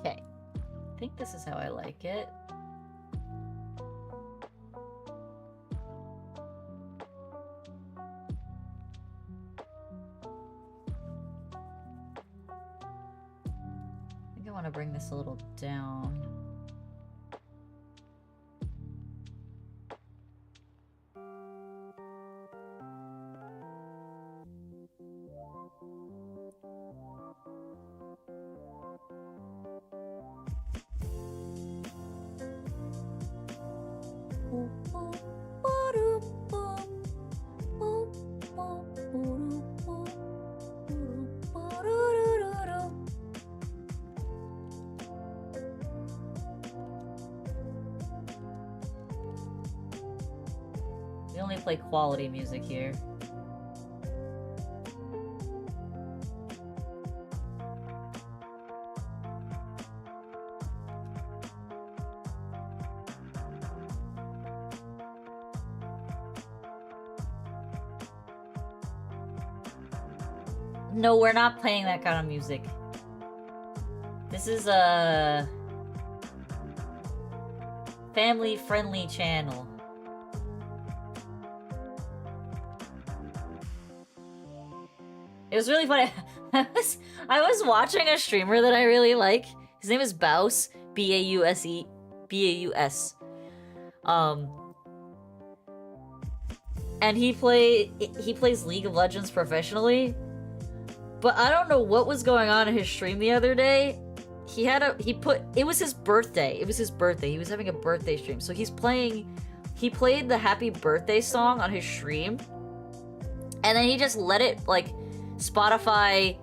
Okay. I think this is how I like it. I think I want to bring this a little down. We only play quality music here. No, we're not playing that kind of music. This is a family-friendly channel. It was really funny. I was watching a streamer that I really like. His name is Baus, B-A-U-S-E, B-A-U-S. And he plays League of Legends professionally. But I don't know what was going on in his stream the other day. It was his birthday. It was his birthday. He was having a birthday stream. So he played the happy birthday song on his stream. And then he just let it, like, Spotify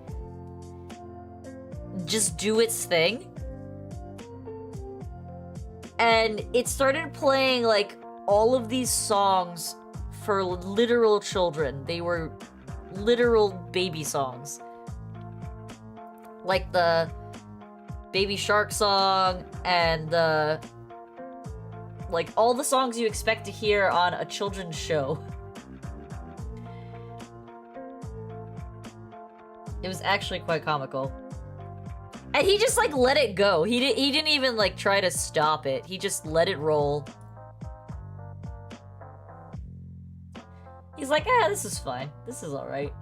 just do its thing. And it started playing, like, all of these songs for literal children. They were literal baby songs. Like the Baby Shark song and the... like, all the songs you expect to hear on a children's show. It was actually quite comical. And he just, like, let it go. He didn't even, like, try to stop it. He just let it roll. He's like, ah, this is fine. This is alright.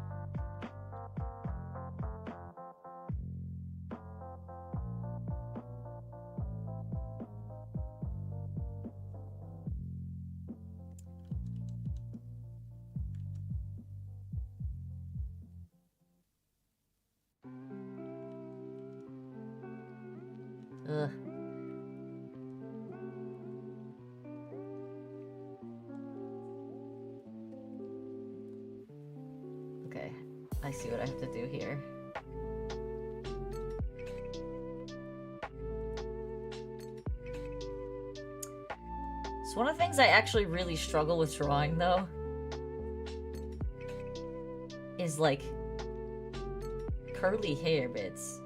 Ugh. Okay, I see what I have to do here. So one of the things I actually really struggle with drawing, though, is, like, curly hair bits.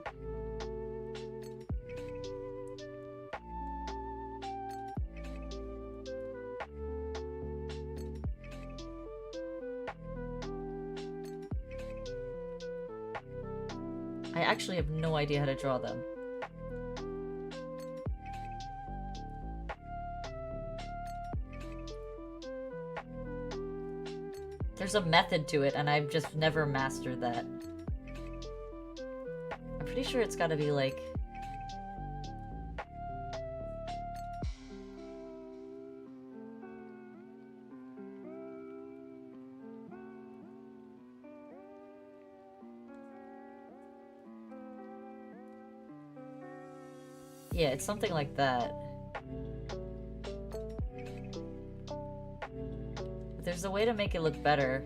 I actually have no idea how to draw them. There's a method to it, and I've just never mastered that. I'm pretty sure it's gotta be like... Yeah, it's something like that. But there's a way to make it look better.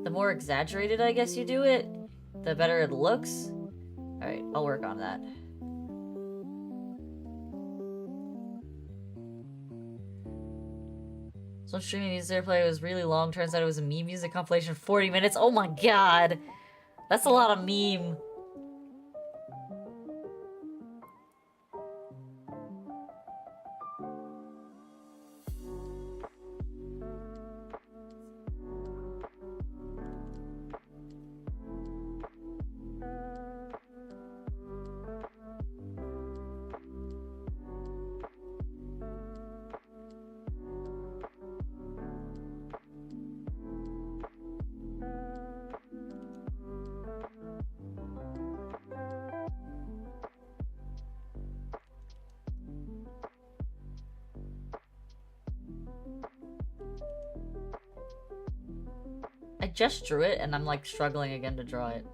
The more exaggerated, I guess, you do it, the better it looks. Alright, I'll work on that. So streaming music play was really long. Turns out it was a meme music compilation, 40 minutes. Oh my god! That's a lot of meme. I just drew it and I'm like struggling again to draw it.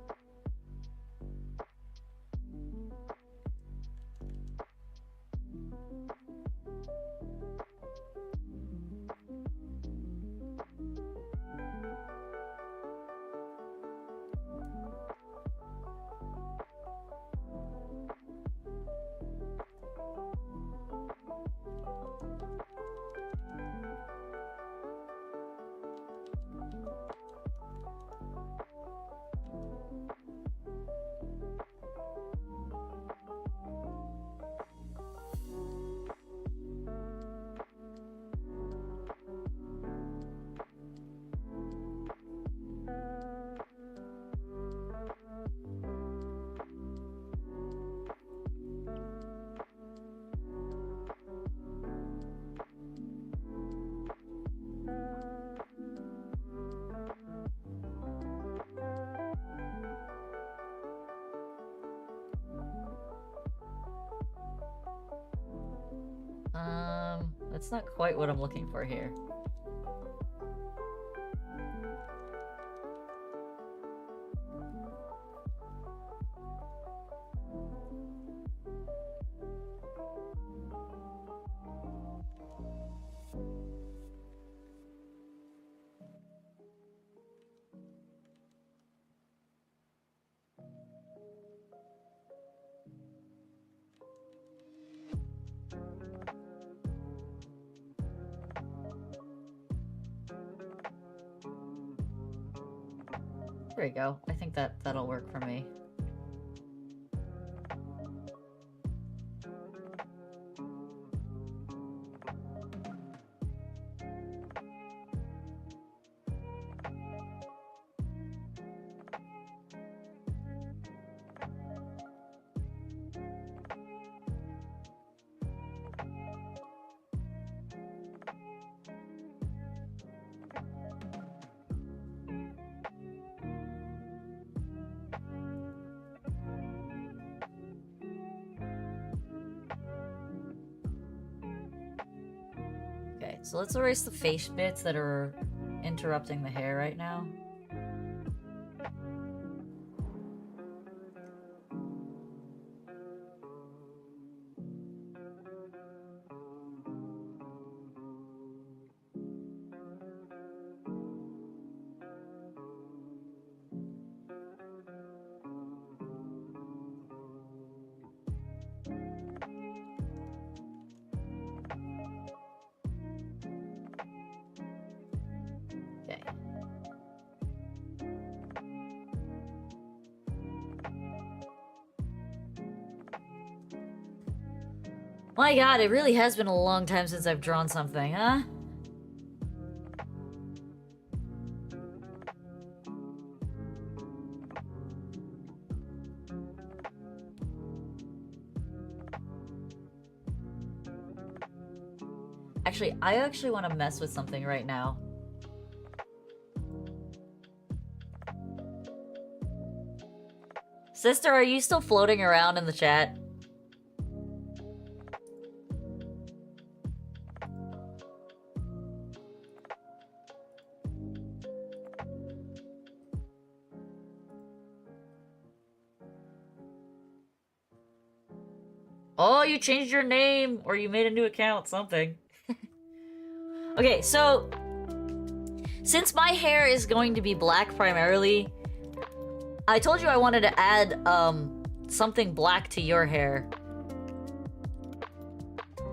That's not quite what I'm looking for here. There we go. I think that'll work for me. Okay, so let's erase the face bits that are interrupting the hair right now. Okay. My god, it really has been a long time since I've drawn something, huh? I actually want to mess with something right now. Sister, are you still floating around in the chat? Oh, you changed your name, or you made a new account, something. Okay, so since my hair is going to be black primarily, I told you I wanted to add something black to your hair.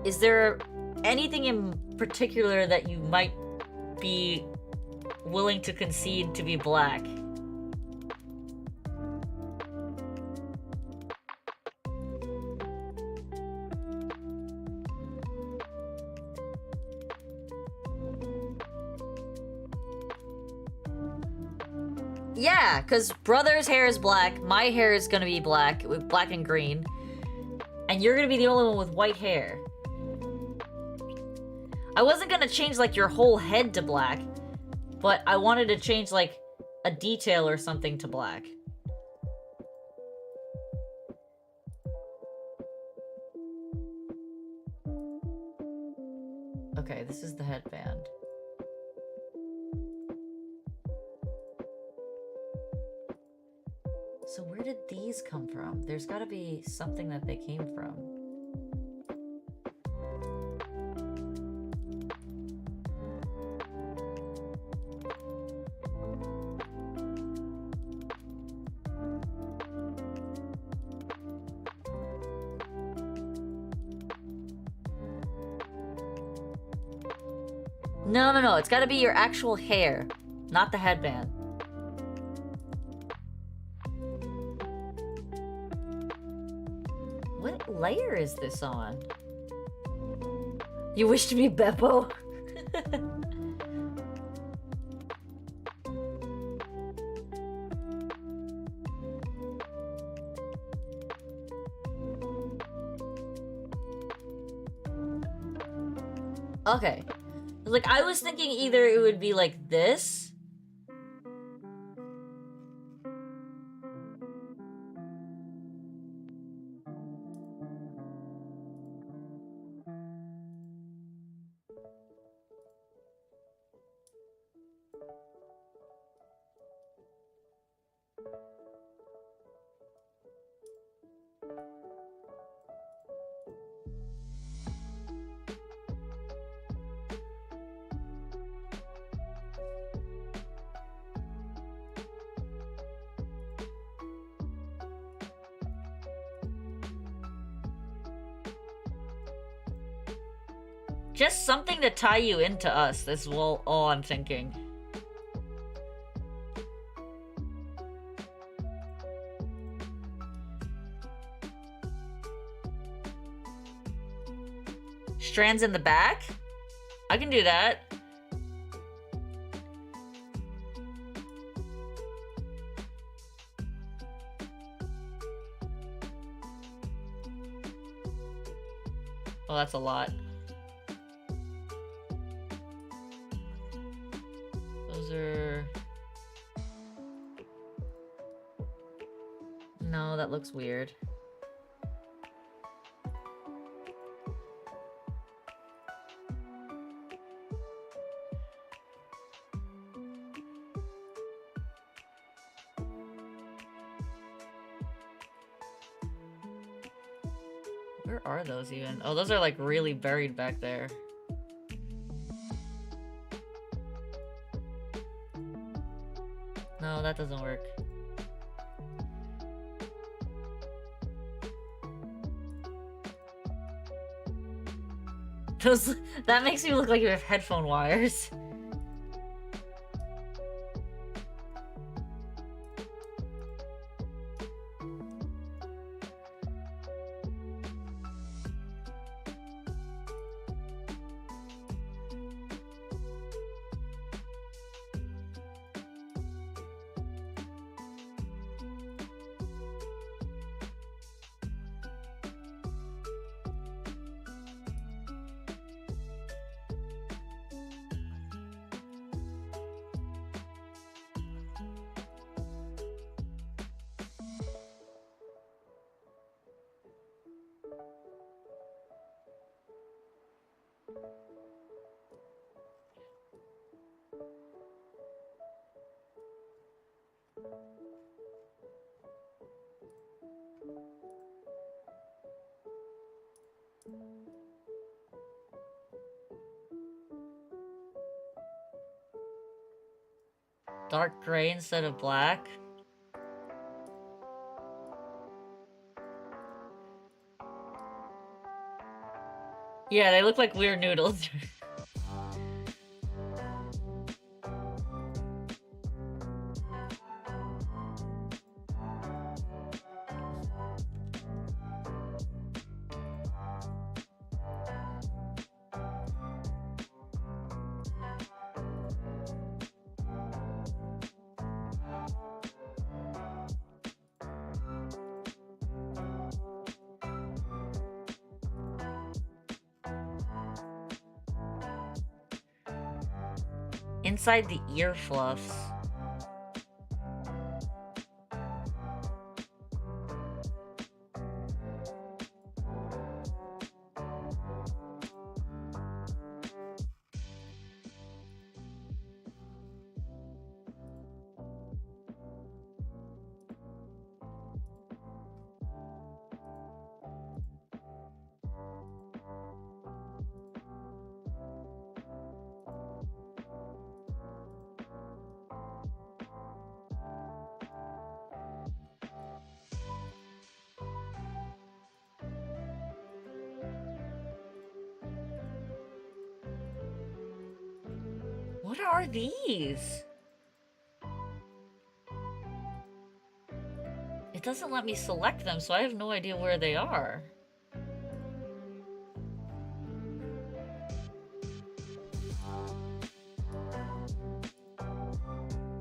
Is there anything in particular that you might be willing to concede to be black? Yeah, because brother's hair is black, my hair is gonna be black, with black and green, and you're gonna be the only one with white hair. I wasn't gonna change, like, your whole head to black, but I wanted to change, like, a detail or something to black. Okay, this is the headband. So where did these come from? There's gotta be something that they came from. No, it's gotta be your actual hair, not the headband. What layer is this on? You wish to be Beppo? Okay. Like, I was thinking either it would be like this. Just something to tie you into us, that's all I'm thinking. Strands in the back? I can do that. Oh, that's a lot. Those are... No, that looks weird. Where are those even? Oh, those are like really buried back there. No, that doesn't work. That makes me look like you have headphone wires. Dark gray instead of black. Yeah, they look like weird noodles. Inside the ear fluffs. What are these? It doesn't let me select them, so I have no idea where they are.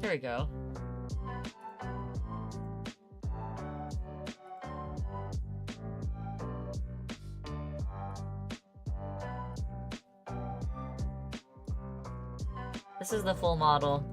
There we go. This is the full model.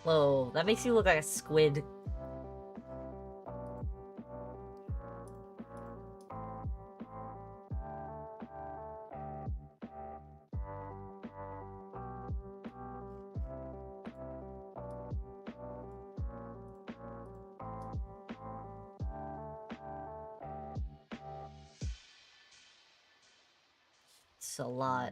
Whoa, that makes you look like a squid. It's a lot.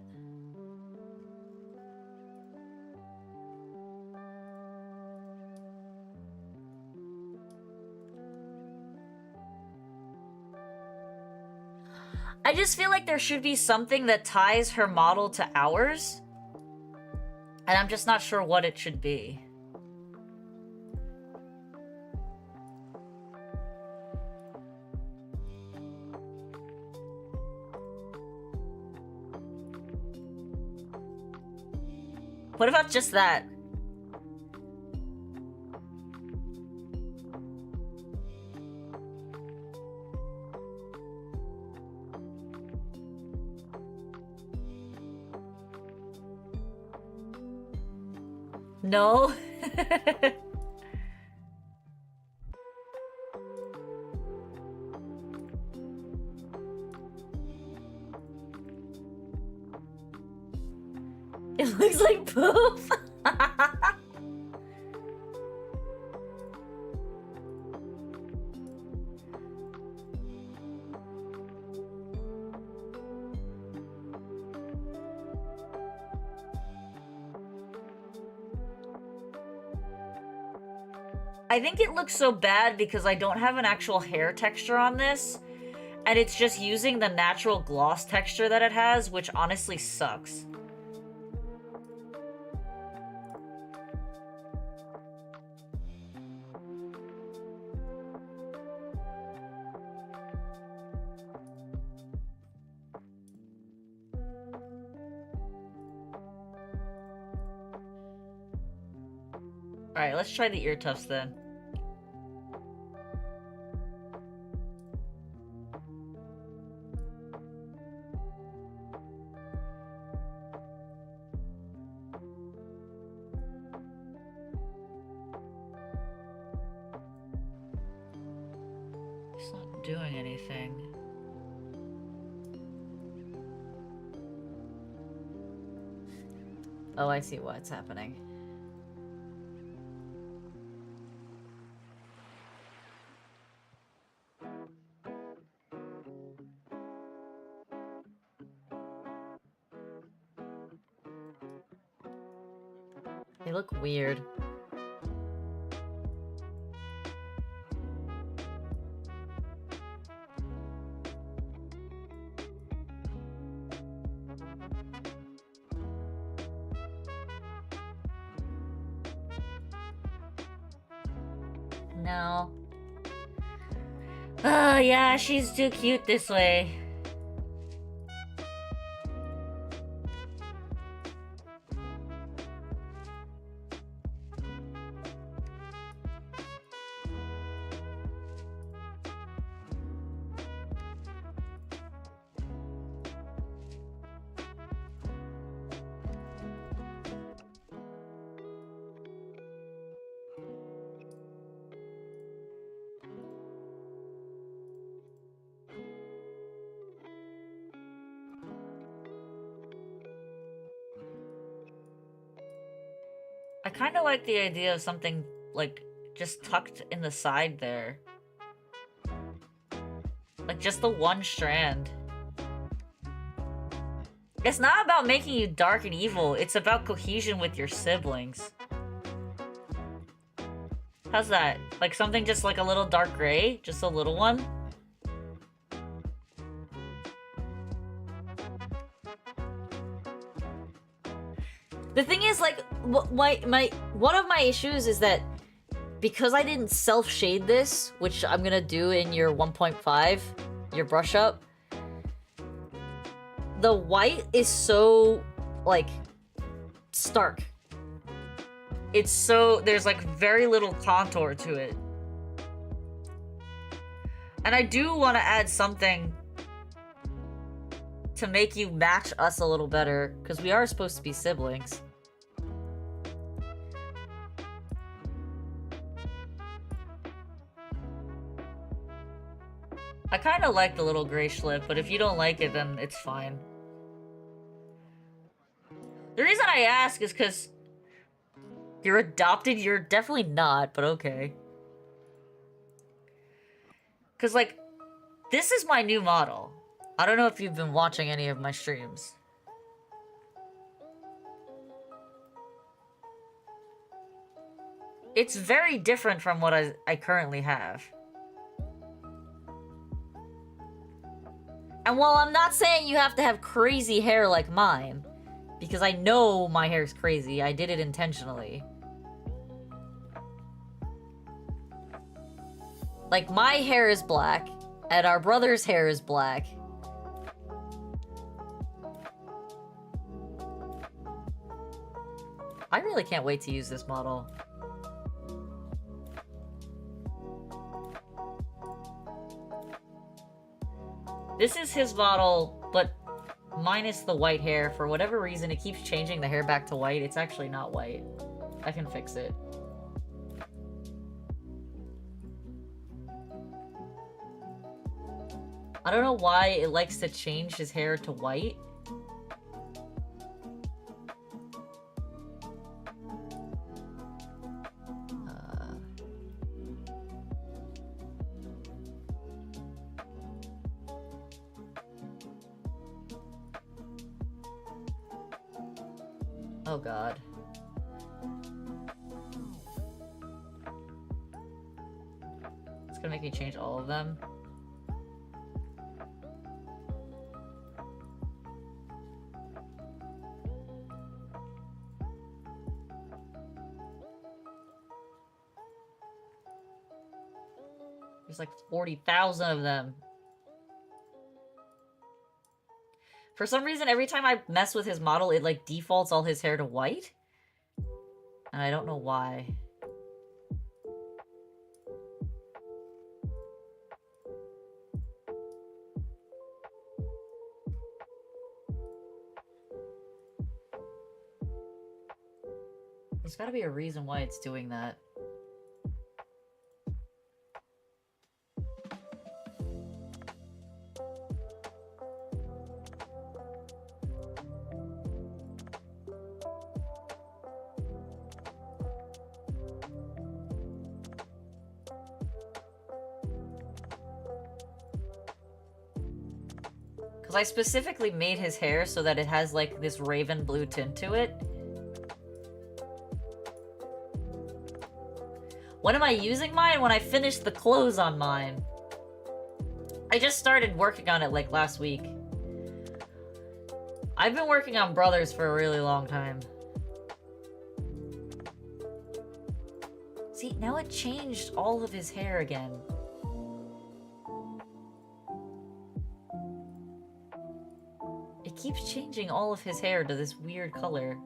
I just feel like there should be something that ties her model to ours. And I'm just not sure what it should be. What about just that? No? It looks like poop. I think it looks so bad because I don't have an actual hair texture on this, and it's just using the natural gloss texture that it has, which honestly sucks. Alright, let's try the ear tufts then. doing anything. Oh, I see what's happening. They look weird. No. Oh, yeah, she's too cute this way. I kind of like the idea of something, like, just tucked in the side there. Like, just the one strand. It's not about making you dark and evil, it's about cohesion with your siblings. How's that? Like, something just like a little dark gray? Just a little one? The thing is, like, one of my issues is that because I didn't self-shade this, which I'm gonna do in your 1.5, your brush up, the white is so, like, stark. It's so, there's like very little contour to it. And I do want to add something to make you match us a little better, because we are supposed to be siblings. I kind of like the little gray slip, but if you don't like it, then it's fine. The reason I ask is because you're adopted? You're definitely not, but okay. Because, like, this is my new model. I don't know if you've been watching any of my streams. It's very different from what I currently have. And while I'm not saying you have to have crazy hair like mine, because I know my hair's crazy, I did it intentionally. Like, my hair is black, and our brother's hair is black. I really can't wait to use this model. This is his model, but minus the white hair. For whatever reason, it keeps changing the hair back to white. It's actually not white. I can fix it. I don't know why it likes to change his hair to white. Oh god. It's gonna make me change all of them. There's like 40,000 of them. For some reason, every time I mess with his model, it like defaults all his hair to white. And I don't know why. There's gotta be a reason why it's doing that. Because I specifically made his hair so that it has, like, this raven blue tint to it. When am I using mine? When I finish the clothes on mine. I just started working on it, like, last week. I've been working on Brothers for a really long time. See, now it changed all of his hair again. It keeps changing all of his hair to this weird color.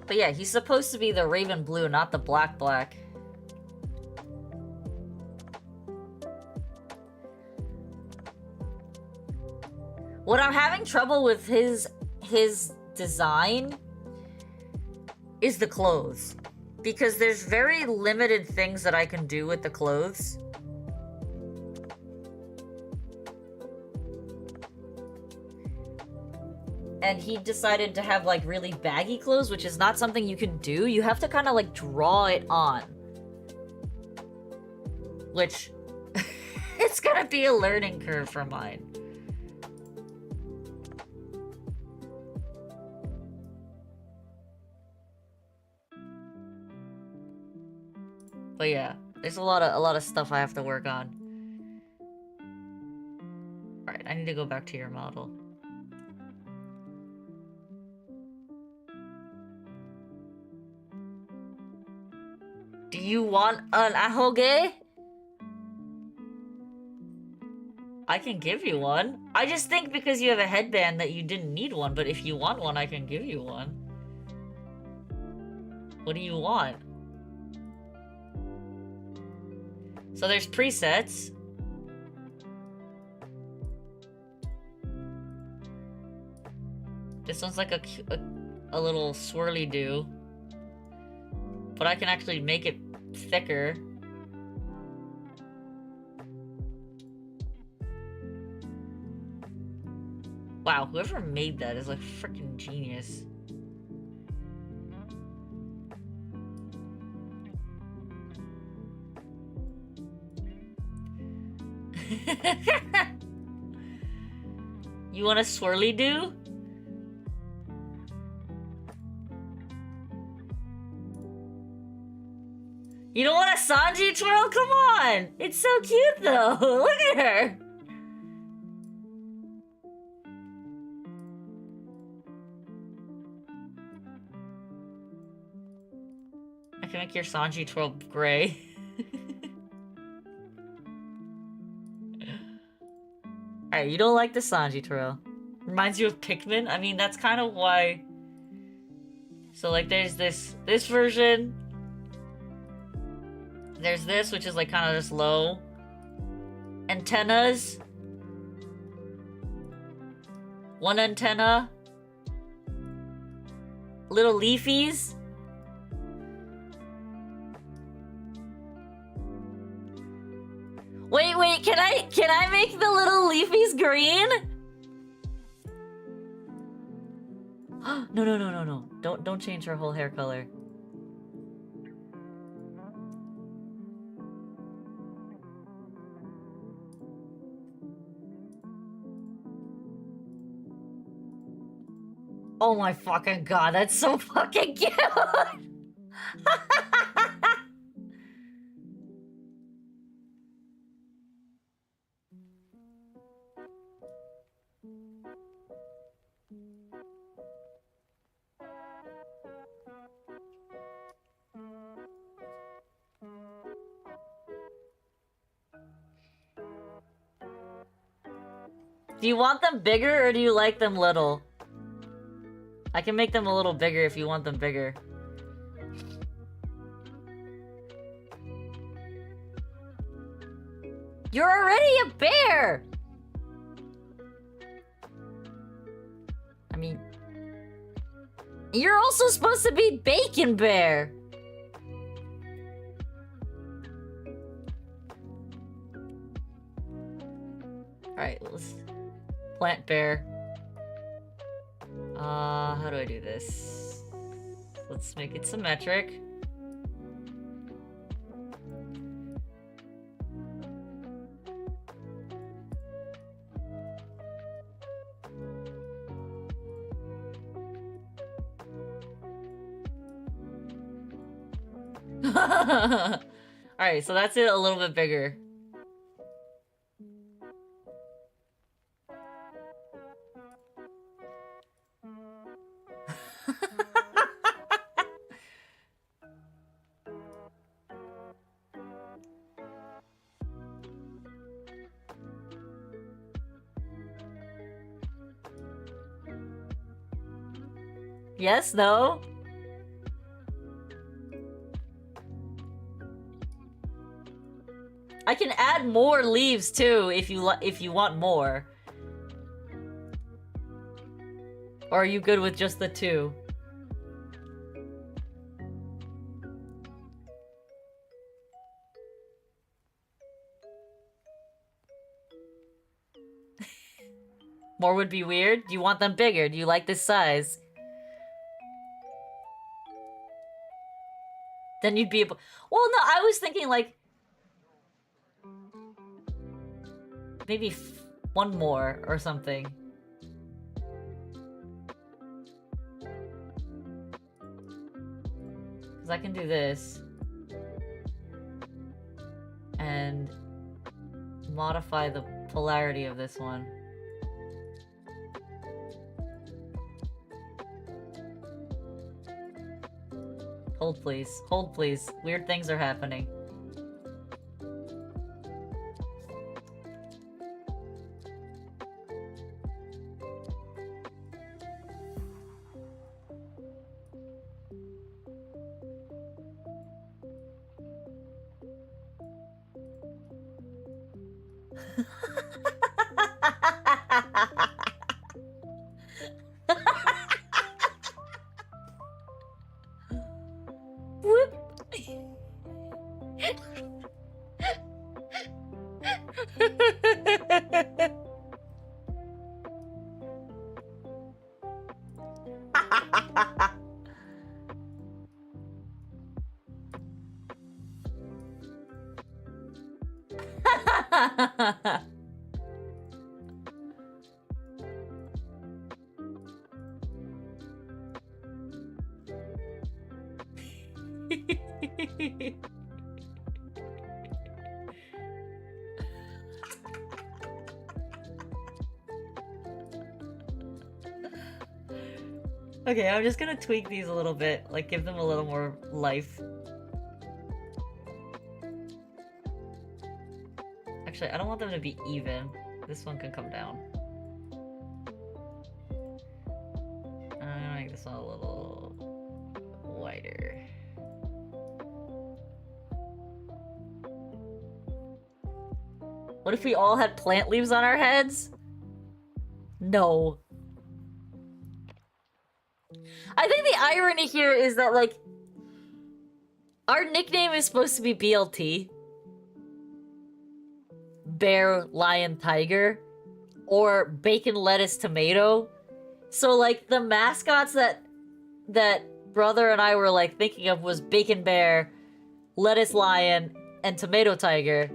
But yeah, he's supposed to be the raven blue, not the black black. What I'm having trouble with his design is the clothes. Because there's very limited things that I can do with the clothes. And he decided to have, like, really baggy clothes, which is not something you can do. You have to kind of, like, draw it on. Which, it's gonna be a learning curve for mine. But yeah, there's a lot of stuff I have to work on. Alright, I need to go back to your model. Do you want an ahoge? I can give you one. I just think because you have a headband that you didn't need one, but if you want one, I can give you one. What do you want? So there's presets. This one's like a little swirly do. But I can actually make it thicker. Wow, whoever made that is like freaking genius. You want a swirly do? You don't want a Sanji twirl? Come on! It's so cute though! Look at her! I can make your Sanji twirl gray. Alright, you don't like the Sanji twirl. Reminds you of Pikmin? I mean, that's kind of why... So, like, there's this version. There's this, which is, like, kind of just low. Antennas. One antenna. Little leafies. Wait, can I make the little leafies green? No. Don't change her whole hair color. Oh my fucking god, that's so fucking cute! Do you want them bigger or do you like them little? I can make them a little bigger if you want them bigger. You're already a bear! I mean... You're also supposed to be Bacon Bear! Alright, let's... Plant Bear. How do I do this? Let's make it symmetric. Alright, so that's it a little bit bigger. Yes, no? I can add more leaves too if you want more. Or are you good with just the 2? More would be weird? Do you want them bigger? Do you like this size? Then you'd be able... Well, no, I was thinking like... Maybe 1 more or something. Because I can do this. And modify the polarity of this one. Hold please. Hold please. Weird things are happening. Whoop. Okay, I'm just gonna tweak these a little bit, like give them a little more life. Actually, I don't want them to be even. This one can come down. I'm gonna make this one a little wider. What if we all had plant leaves on our heads? No. I think the irony here is that, like, our nickname is supposed to be BLT. Bear, lion, tiger. Or bacon, lettuce, tomato. So, like, the mascots that brother and I were, like, thinking of was bacon bear, lettuce lion, and tomato tiger.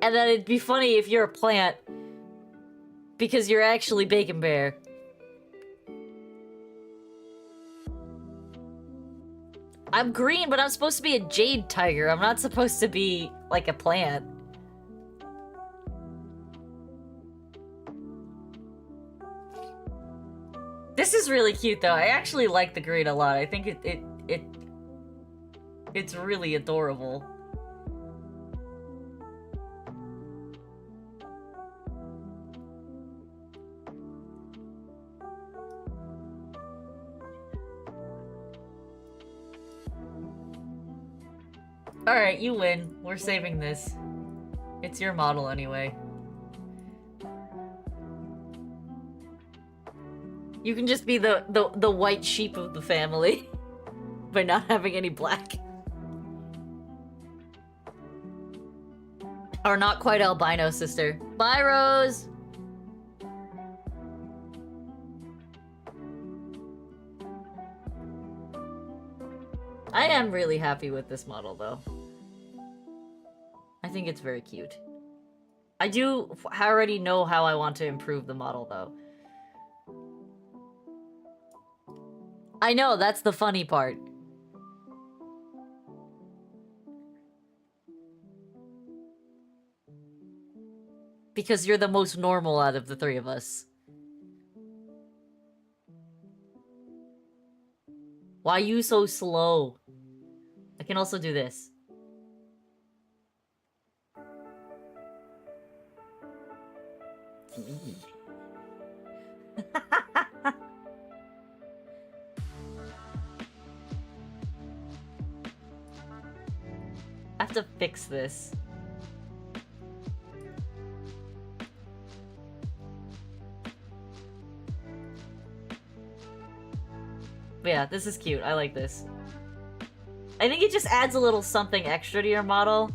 And then it'd be funny if you're a plant because you're actually bacon bear. I'm green, but I'm supposed to be a jade tiger. I'm not supposed to be, like, a plant. This is really cute, though. I actually like the green a lot. I think it's really adorable. Alright, you win. We're saving this. It's your model anyway. You can just be the white sheep of the family by not having any black. Or not quite albino, sister. Bye, Rose! am really happy with this model, though. I think it's very cute. I do already know how I want to improve the model, though. I know, that's the funny part. Because you're the most normal out of the three of us. Why you so slow? I can also do this. I have to fix this. But yeah, this is cute. I like this. I think it just adds a little something extra to your model.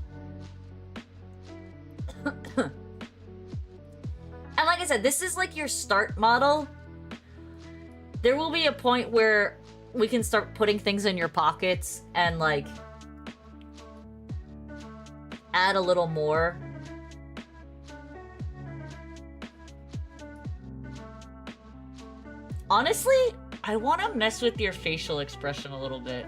And like I said, this is like your start model. There will be a point where we can start putting things in your pockets and like add a little more. Honestly, I want to mess with your facial expression a little bit.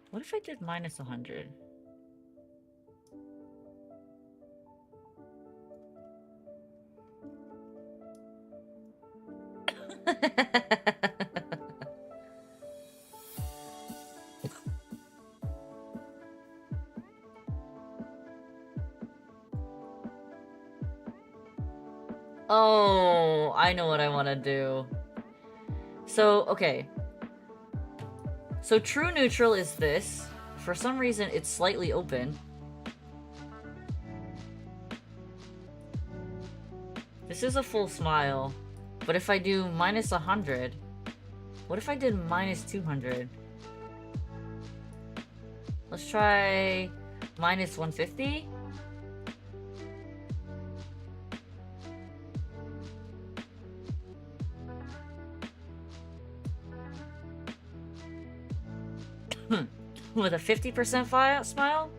What if I did minus 100? Oh, I know what I want to do. So, okay. So true neutral is this. For some reason, it's slightly open. This is a full smile. But if I do minus 100... What if I did minus 200? Let's try minus 150? With a 50% smile?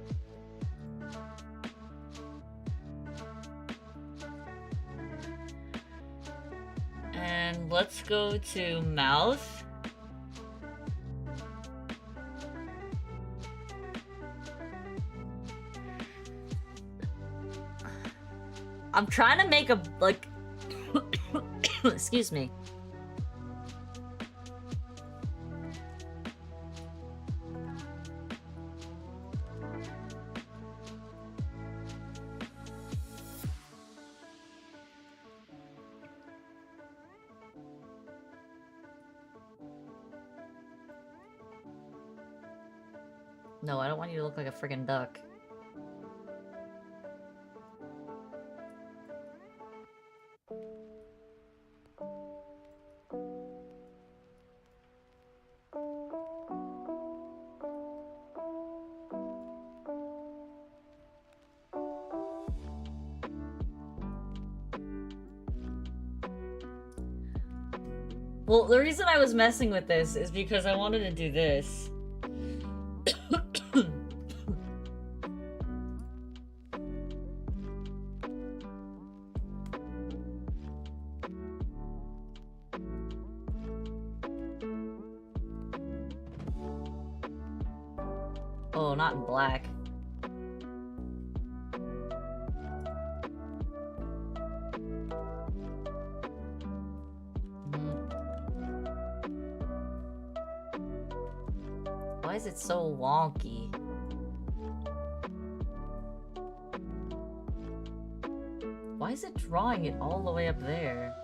And let's go to mouth. I'm trying to make a, like... Excuse me. No, I don't want you to look like a friggin' duck. Well, the reason I was messing with this is because I wanted to do this. Oh, not in black. Why is it so wonky? Why is it drawing it all the way up there?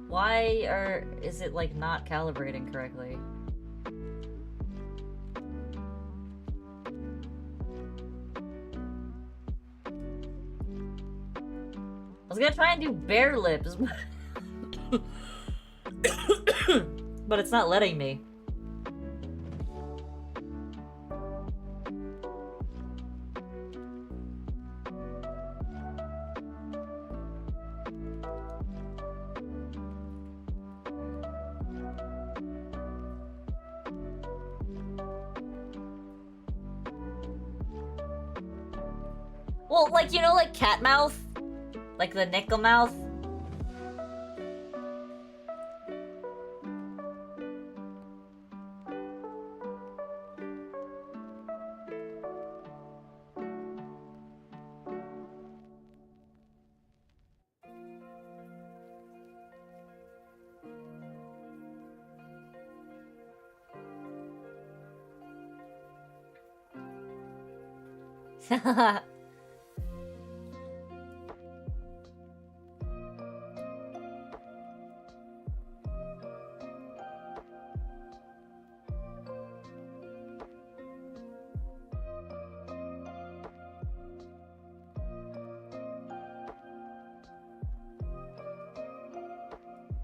Why is it like not calibrating correctly? I was gonna try and do bear lips, but it's not letting me. Well, like, you know, like cat mouth? Like the nickel mouth?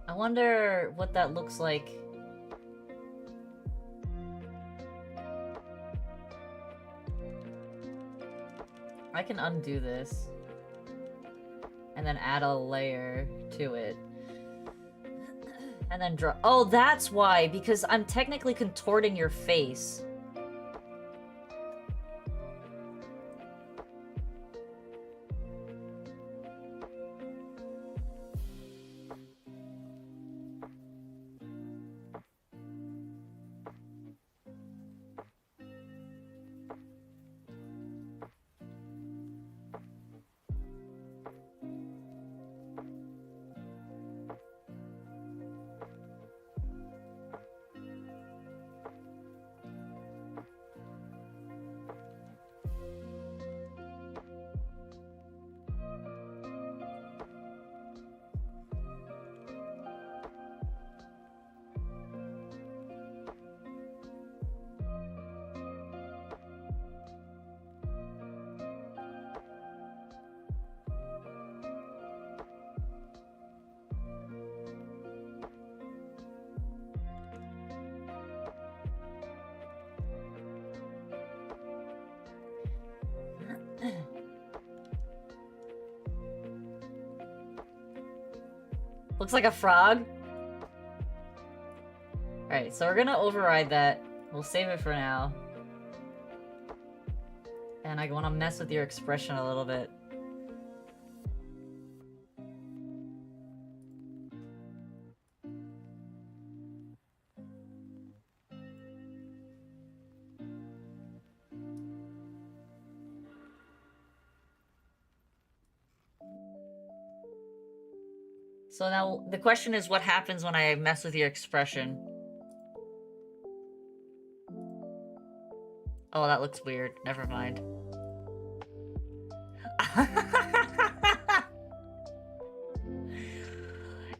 I wonder what that looks like. I can undo this. And then add a layer to it. And then draw. Oh, that's why! Because I'm technically contorting your face. Looks like a frog. Alright, so we're gonna override that. We'll save it for now. And I want to mess with your expression a little bit. So now the question is, what happens when I mess with your expression? Oh, that looks weird. Never mind.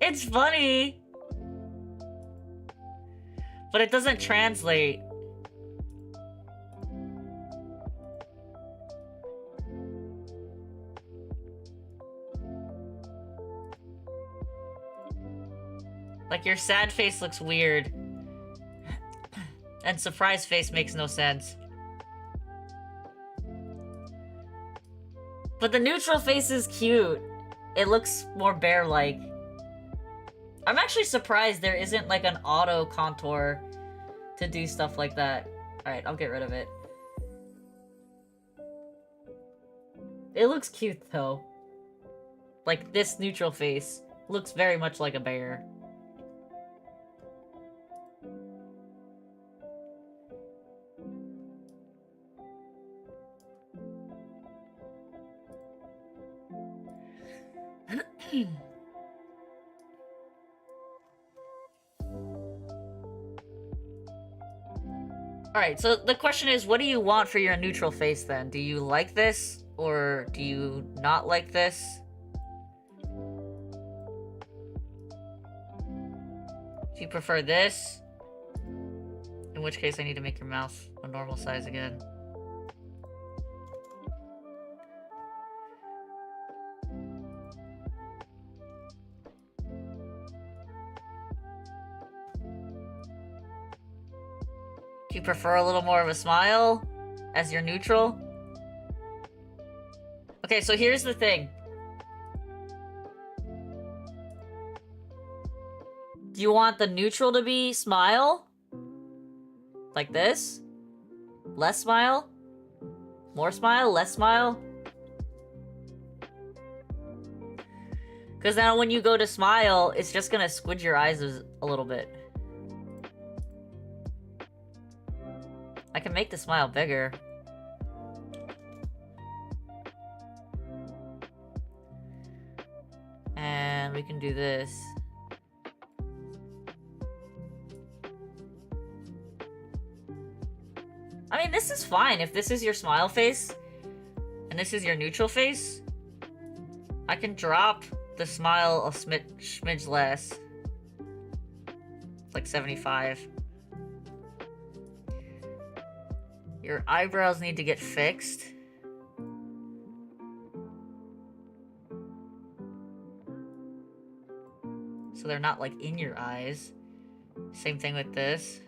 It's funny, but it doesn't translate. Like, your sad face looks weird. And surprise face makes no sense. But the neutral face is cute. It looks more bear-like. I'm actually surprised there isn't like an auto contour to do stuff like that. Alright, I'll get rid of it. It looks cute though. Like, this neutral face looks very much like a bear. Alright, so the question is, what do you want for your neutral face then? Do you like this? Or do you not like this? Do you prefer this? In which case I need to make your mouth a normal size again. Do you prefer a little more of a smile as your neutral? Okay, so here's the thing. Do you want the neutral to be smile? Like this? Less smile? More smile? Less smile? Because now when you go to smile, it's just gonna squidge your eyes a little bit. I can make the smile bigger. And we can do this. I mean, this is fine. If this is your smile face, and this is your neutral face, I can drop the smile a smidge less. Like 75. Your eyebrows need to get fixed. So they're not like in your eyes. Same thing with this.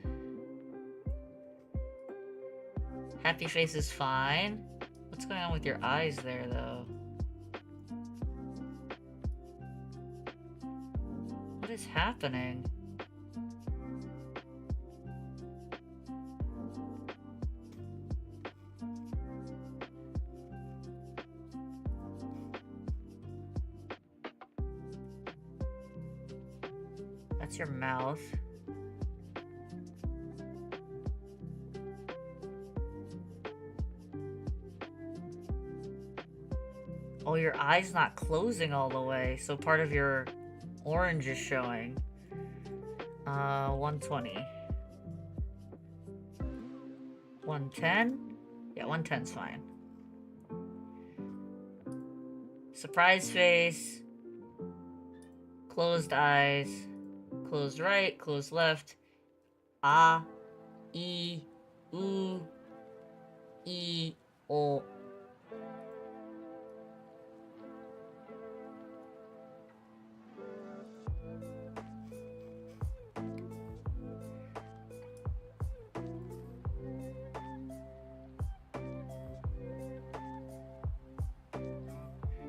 Happy face is fine. What's going on with your eyes there, though? What is happening? That's your mouth. Oh, your eye's not closing all the way, so part of your orange is showing. 120. 110? Yeah, 110's fine. Surprise face. Closed eyes. Closed right, closed left. Ah, E, oo, E, O.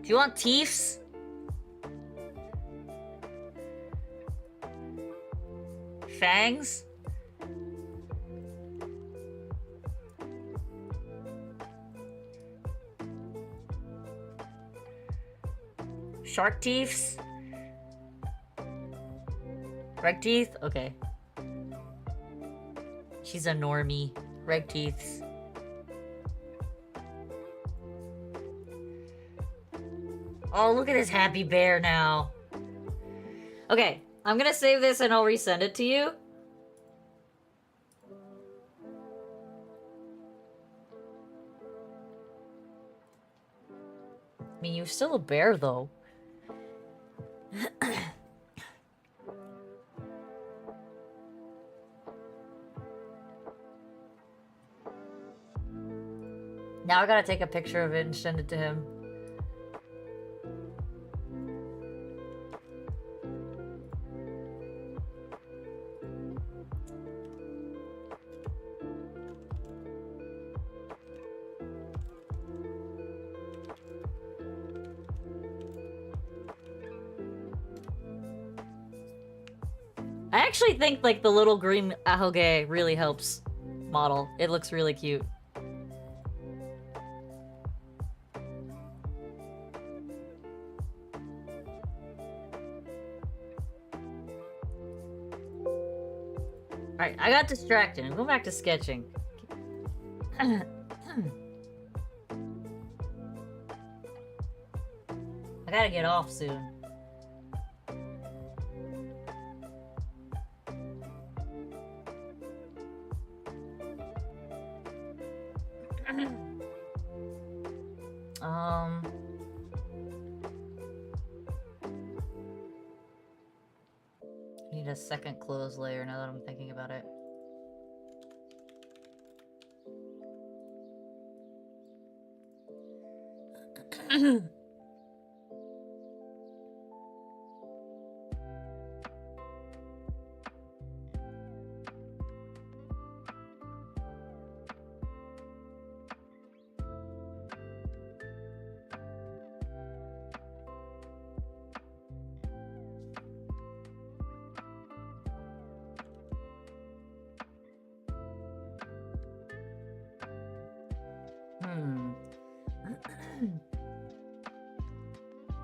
Do you want teeths? Fangs? Shark teeths? Reg teeth? Okay. She's a normie. Reg teeths. Oh, look at this happy bear now. Okay, I'm gonna save this and I'll resend it to you. I mean, you're still a bear, though. Now I gotta take a picture of it and send it to him. I actually think like the little green ahoge really helps model. It looks really cute. Alright, I got distracted. I'm going back to sketching. I gotta get off soon. I need need a second clothes layer now that I'm thinking about it.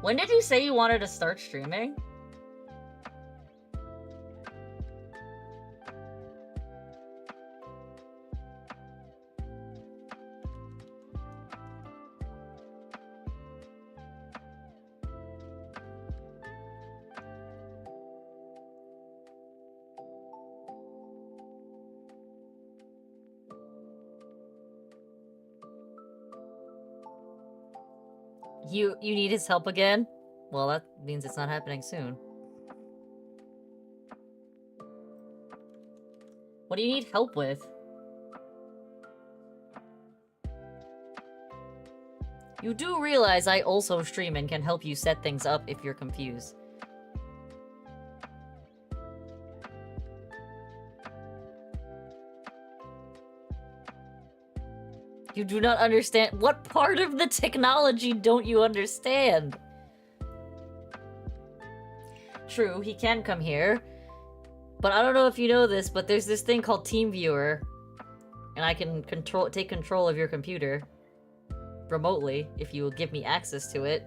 When did you say you wanted to start streaming? You need his help again? Well, that means it's not happening soon. What do you need help with? You do realize I also stream and can help you set things up if you're confused. You do not understand. What part of the technology don't you understand? True, he can come here. But I don't know if you know this, but there's this thing called TeamViewer. And I can take control of your computer. Remotely, if you will give me access to it.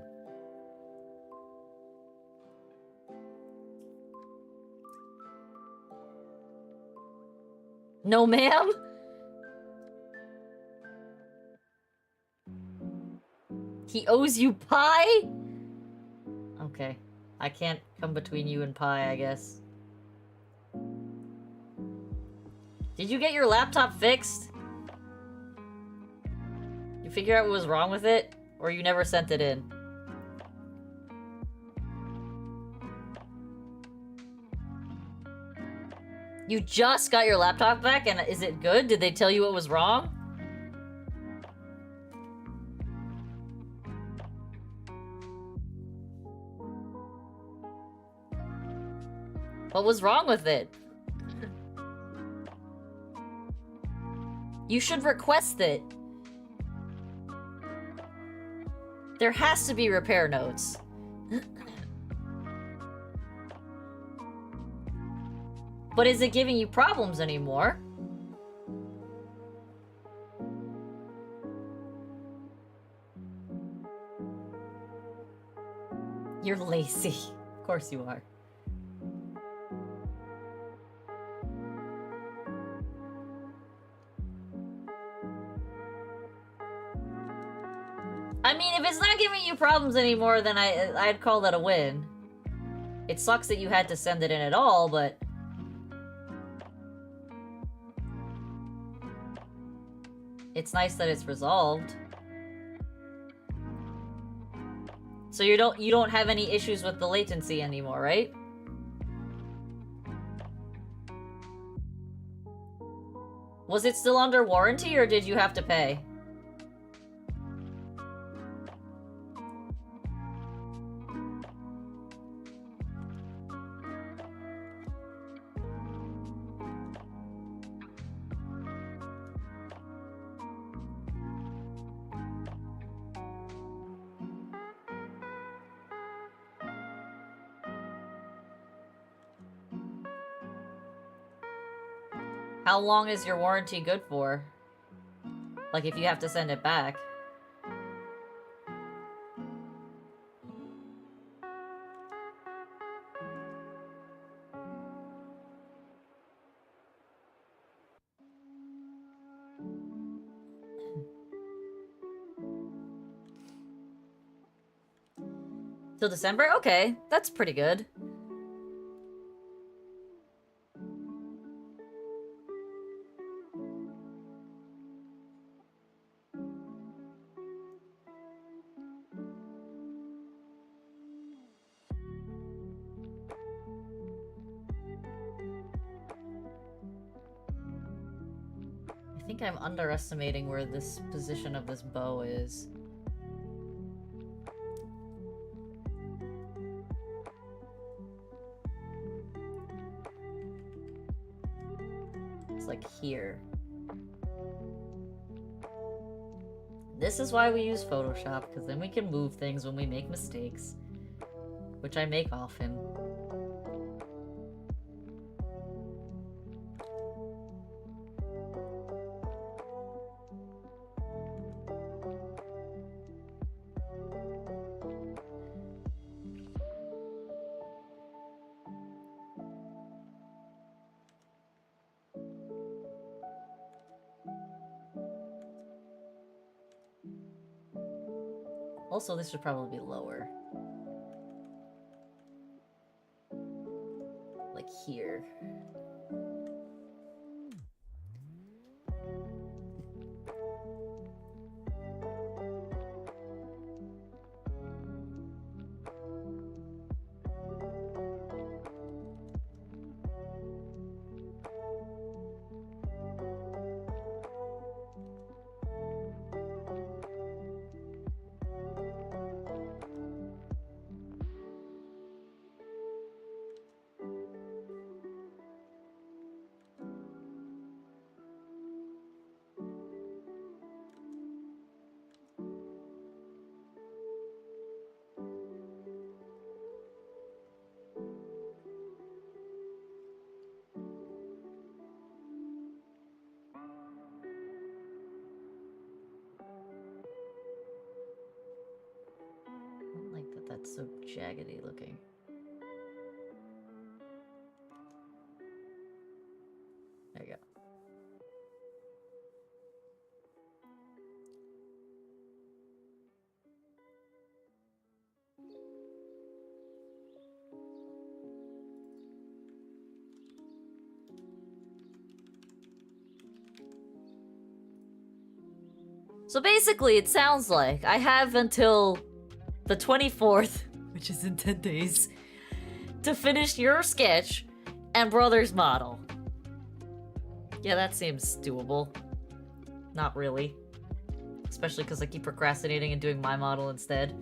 No, ma'am? He owes you pie? Okay. I can't come between you and pie, I guess. Did you get your laptop fixed? You figure out what was wrong with it? Or you never sent it in? You just got your laptop back and is it good? Did they tell you what was wrong? What was wrong with it? You should request it. There has to be repair notes. But is it giving you problems anymore? You're lazy. Of course you are. I mean, if it's not giving you problems anymore, then I'd call that a win. It sucks that you had to send it in at all, but... it's nice that it's resolved. So you don't have any issues with the latency anymore, right? Was it still under warranty, or did you have to pay? How long is your warranty good for? Like, if you have to send it back. Till December? Okay, that's pretty good. think I'm underestimating where this position of this bow is. It's like here. This is why we use Photoshop, because then we can move things when we make mistakes. Which I make often. Also, this should probably be lower. Like here. That's so jaggedy looking. There you go. So basically, it sounds like I have until the 24th, which is in 10 days, to finish your sketch and brother's model. Yeah, that seems doable. Not really. Especially because I keep procrastinating and doing my model instead.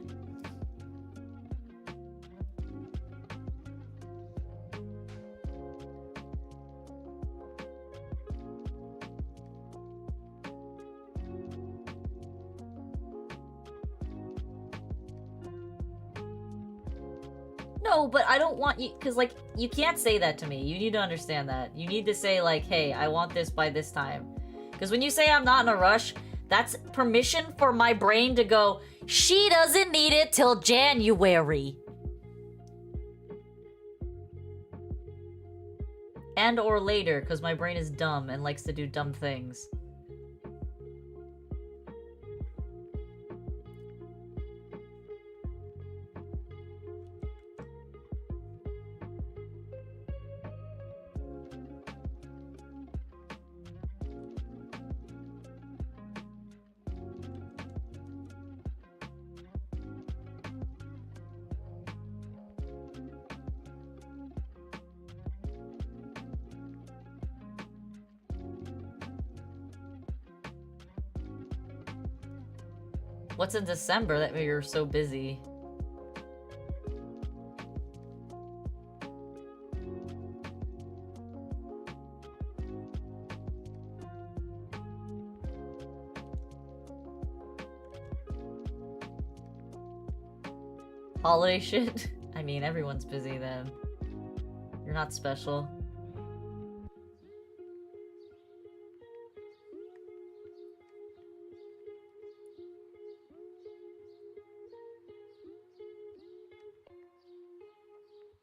No, but I don't want you, because, like, you can't say that to me. You need to understand that. You need to say, like, hey, I want this by this time. Because when you say I'm not in a rush, that's permission for my brain to go, she doesn't need it till January. And or later, because my brain is dumb and likes to do dumb things. What's in December that you're so busy? Holiday shit? I mean, everyone's busy then. You're not special.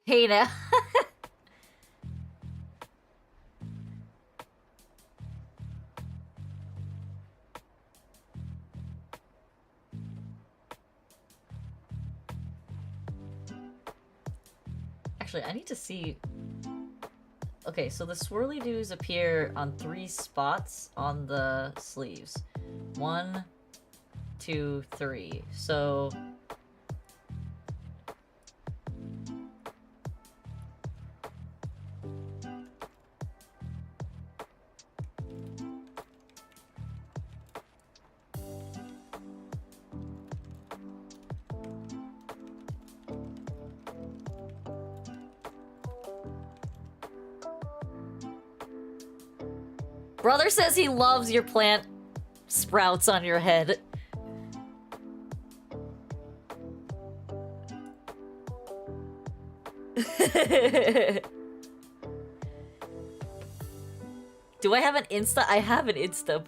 Hey now. Actually, I need to see... Okay, so the swirly doos appear on 3 spots on the sleeves. 1, 2, 3. So... Brother says he loves your plant sprouts on your head. Do I have an Insta? I have an Insta.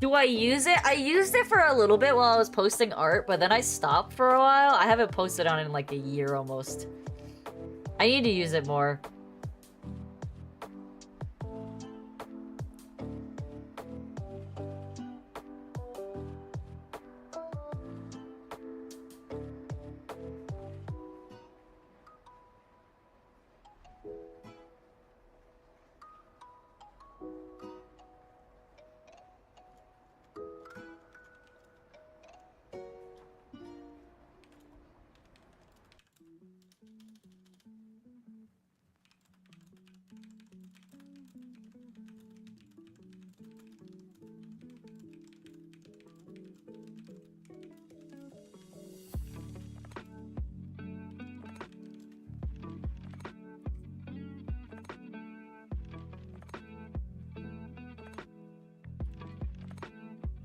Do I use it? I used it for a little bit while I was posting art, but then I stopped for a while. I haven't posted on it in like a year almost. I need to use it more.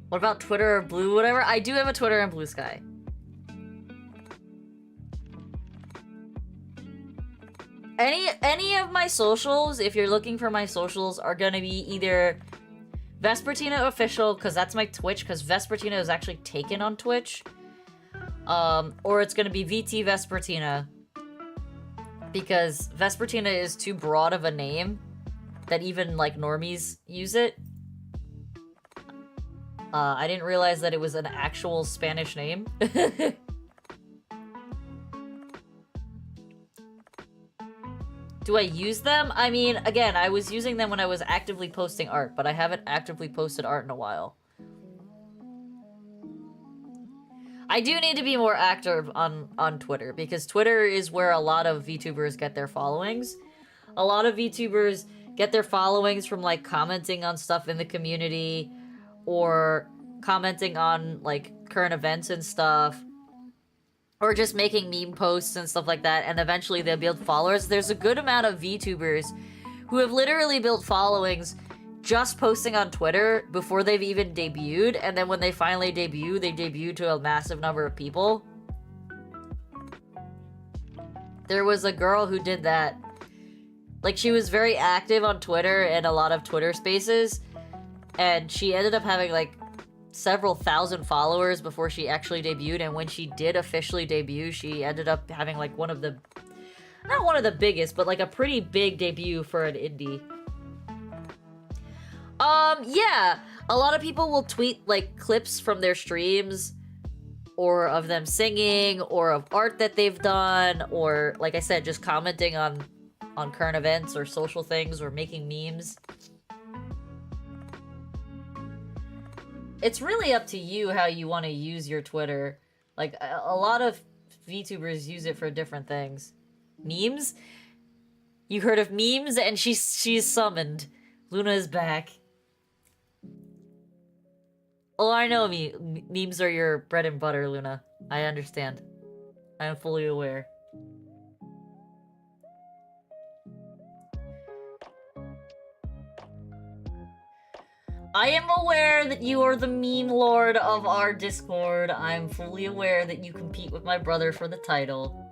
What about Twitter or Blue, whatever? I do have a Twitter and Blue Sky. Any of my socials, if you're looking for my socials, are gonna be either Vespertina Official, because that's my Twitch, because Vespertina is actually taken on Twitch. Or it's gonna be VT Vespertina. Because Vespertina is too broad of a name that even, like, normies use it. I didn't realize that it was an actual Spanish name. Do I use them? I mean, again, I was using them when I was actively posting art, but I haven't actively posted art in a while. I do need to be more active on Twitter, because Twitter is where a lot of VTubers get their followings. A lot of VTubers get their followings from, like, commenting on stuff in the community, or commenting on, like, current events and stuff, or just making meme posts and stuff like that, and eventually they'll build followers. There's a good amount of VTubers who have literally built followings just posting on Twitter before they've even debuted, and then when they finally debut, they debut to a massive number of people. There was a girl who did that. Like, she was very active on Twitter and a lot of Twitter spaces, and she ended up having, like, several thousand followers before she actually debuted, and when she did officially debut, she ended up having, like, one of the... not one of the biggest, but, like, a pretty big debut for an indie. Yeah. A lot of people will tweet, like, clips from their streams, or of them singing, or of art that they've done, or, like I said, just commenting on current events or social things, or making memes. It's really up to you how you want to use your Twitter. Like, a lot of VTubers use it for different things. Memes? You heard of memes? And she's summoned. Luna is back. Oh, I know memes are your bread and butter, Luna. I understand. I am fully aware. I am aware that you are the meme lord of our Discord. I'm fully aware that you compete with my brother for the title.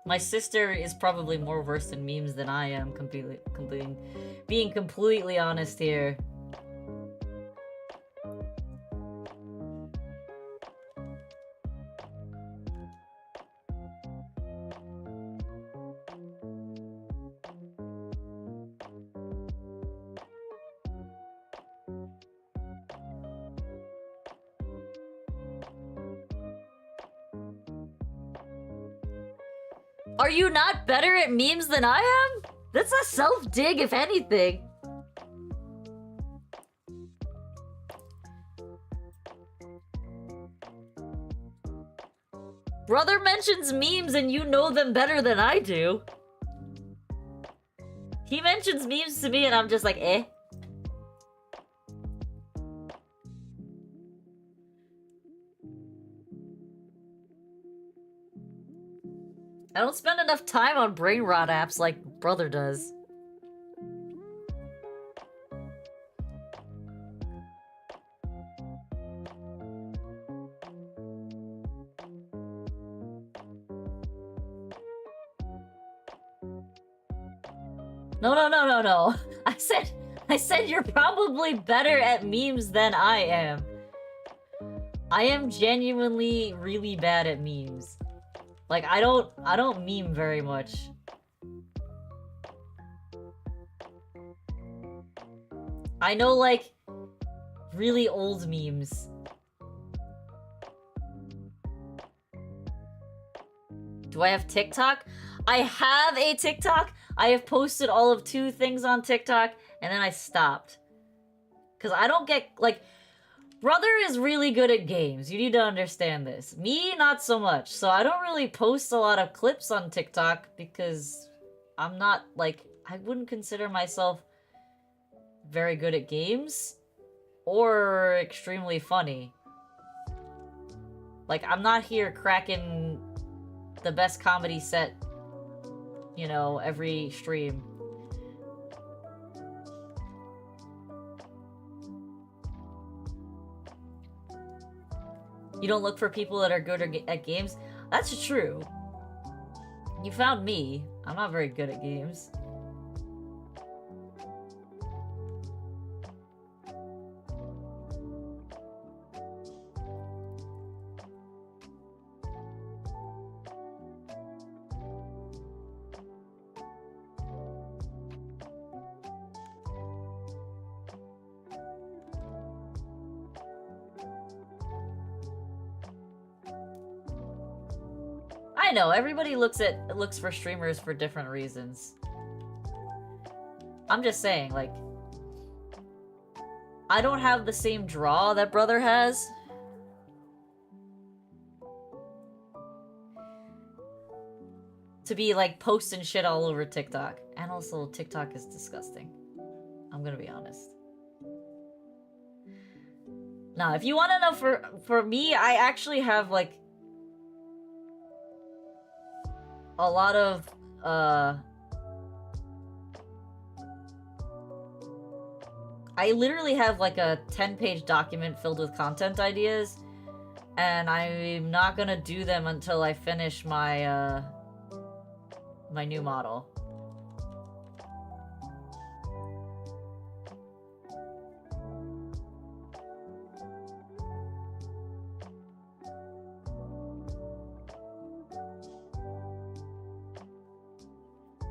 My sister is probably more versed in memes than I am, being completely honest here. Are you not better at memes than I am? That's a self-dig, if anything. mentions memes and you know them better than I do. He mentions memes to me and I'm just like, eh. I don't spend enough time on brain rot apps like brother does. No. I said you're probably better at memes than I am. I am genuinely really bad at memes. Like, I don't meme very much. I know, like, really old memes. Do I have TikTok? I have a TikTok. I have posted all of 2 things on TikTok, and then I stopped. Because I don't get, like... Brother is really good at games. You need to understand this. Me, not so much. So I don't really post a lot of clips on TikTok because I'm not, like... I wouldn't consider myself very good at games or extremely funny. Like, I'm not here cracking the best comedy set, you know, every stream. You don't look for people that are good at games? That's true. You found me. I'm not very good at games. I know, everybody looks for streamers for different reasons. I'm just saying, like, I don't have the same draw that brother has. To be, like, posting shit all over TikTok. And also, TikTok is disgusting. I'm gonna be honest. Now, if you want to know, for me, I actually have, like, a lot of, I literally have, like, a 10-page document filled with content ideas, and I'm not gonna do them until I finish my, my new model.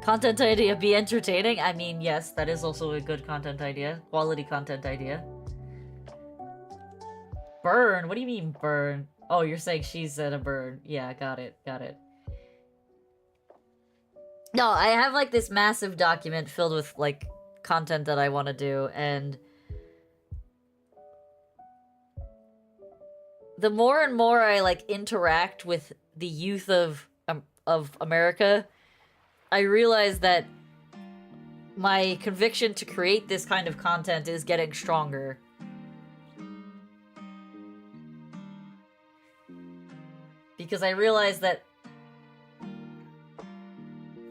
Content idea, be entertaining? I mean, yes, that is also a good content idea. Quality content idea. Burn? What do you mean, burn? Oh, you're saying she said a burn. Yeah, got it. No, I have, like, this massive document filled with, like, content that I want to do, and... the more and more I, like, interact with the youth of America... I realize that my conviction to create this kind of content is getting stronger. Because I realize that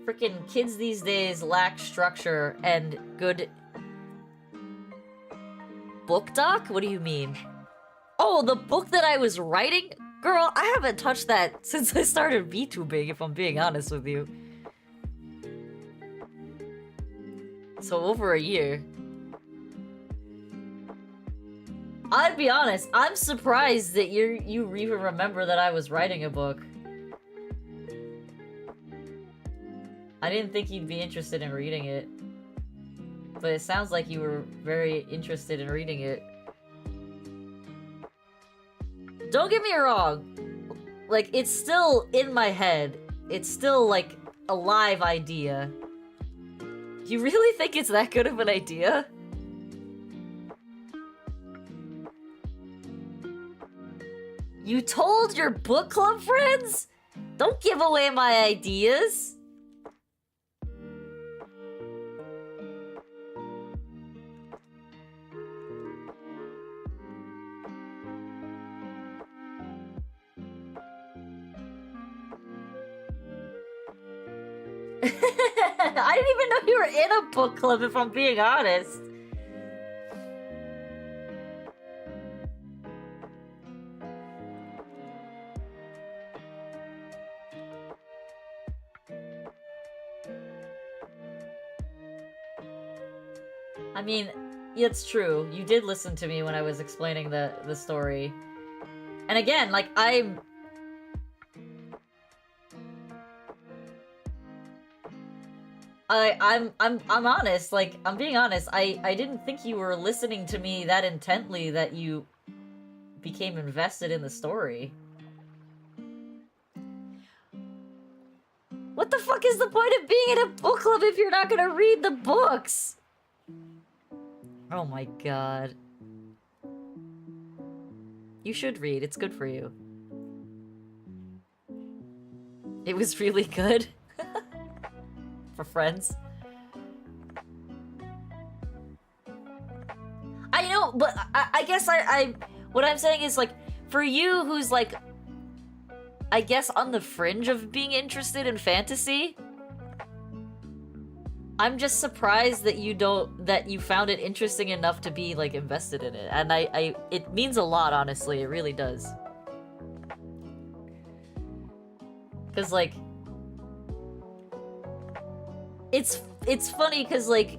freaking kids these days lack structure and good book doc? What do you mean? Oh, the book that I was writing? Girl, I haven't touched that since I started VTubing, if I'm being honest with you. So over a year. I'd be honest, I'm surprised that you even remember that I was writing a book. I didn't think you'd be interested in reading it. But it sounds like you were very interested in reading it. Don't get me wrong. Like, it's still in my head. It's still, like, a live idea. You really think it's that good of an idea? You told your book club friends? Don't give away my ideas. I didn't even know you were in a book club, if I'm being honest. I mean, it's true. You did listen to me when I was explaining the story. And again, like, I'm honest, like, I'm being honest. I didn't think you were listening to me that intently that you became invested in the story. What the fuck is the point of being in a book club if you're not gonna read the books? Oh my god. You should read, it's good for you. It was really good. For friends. I know, but I guess what I'm saying is, like, for you who's, like, I guess on the fringe of being interested in fantasy, I'm just surprised that you found it interesting enough to be, like, invested in it. And it means a lot, honestly, it really does. Cause, like, it's funny because, like,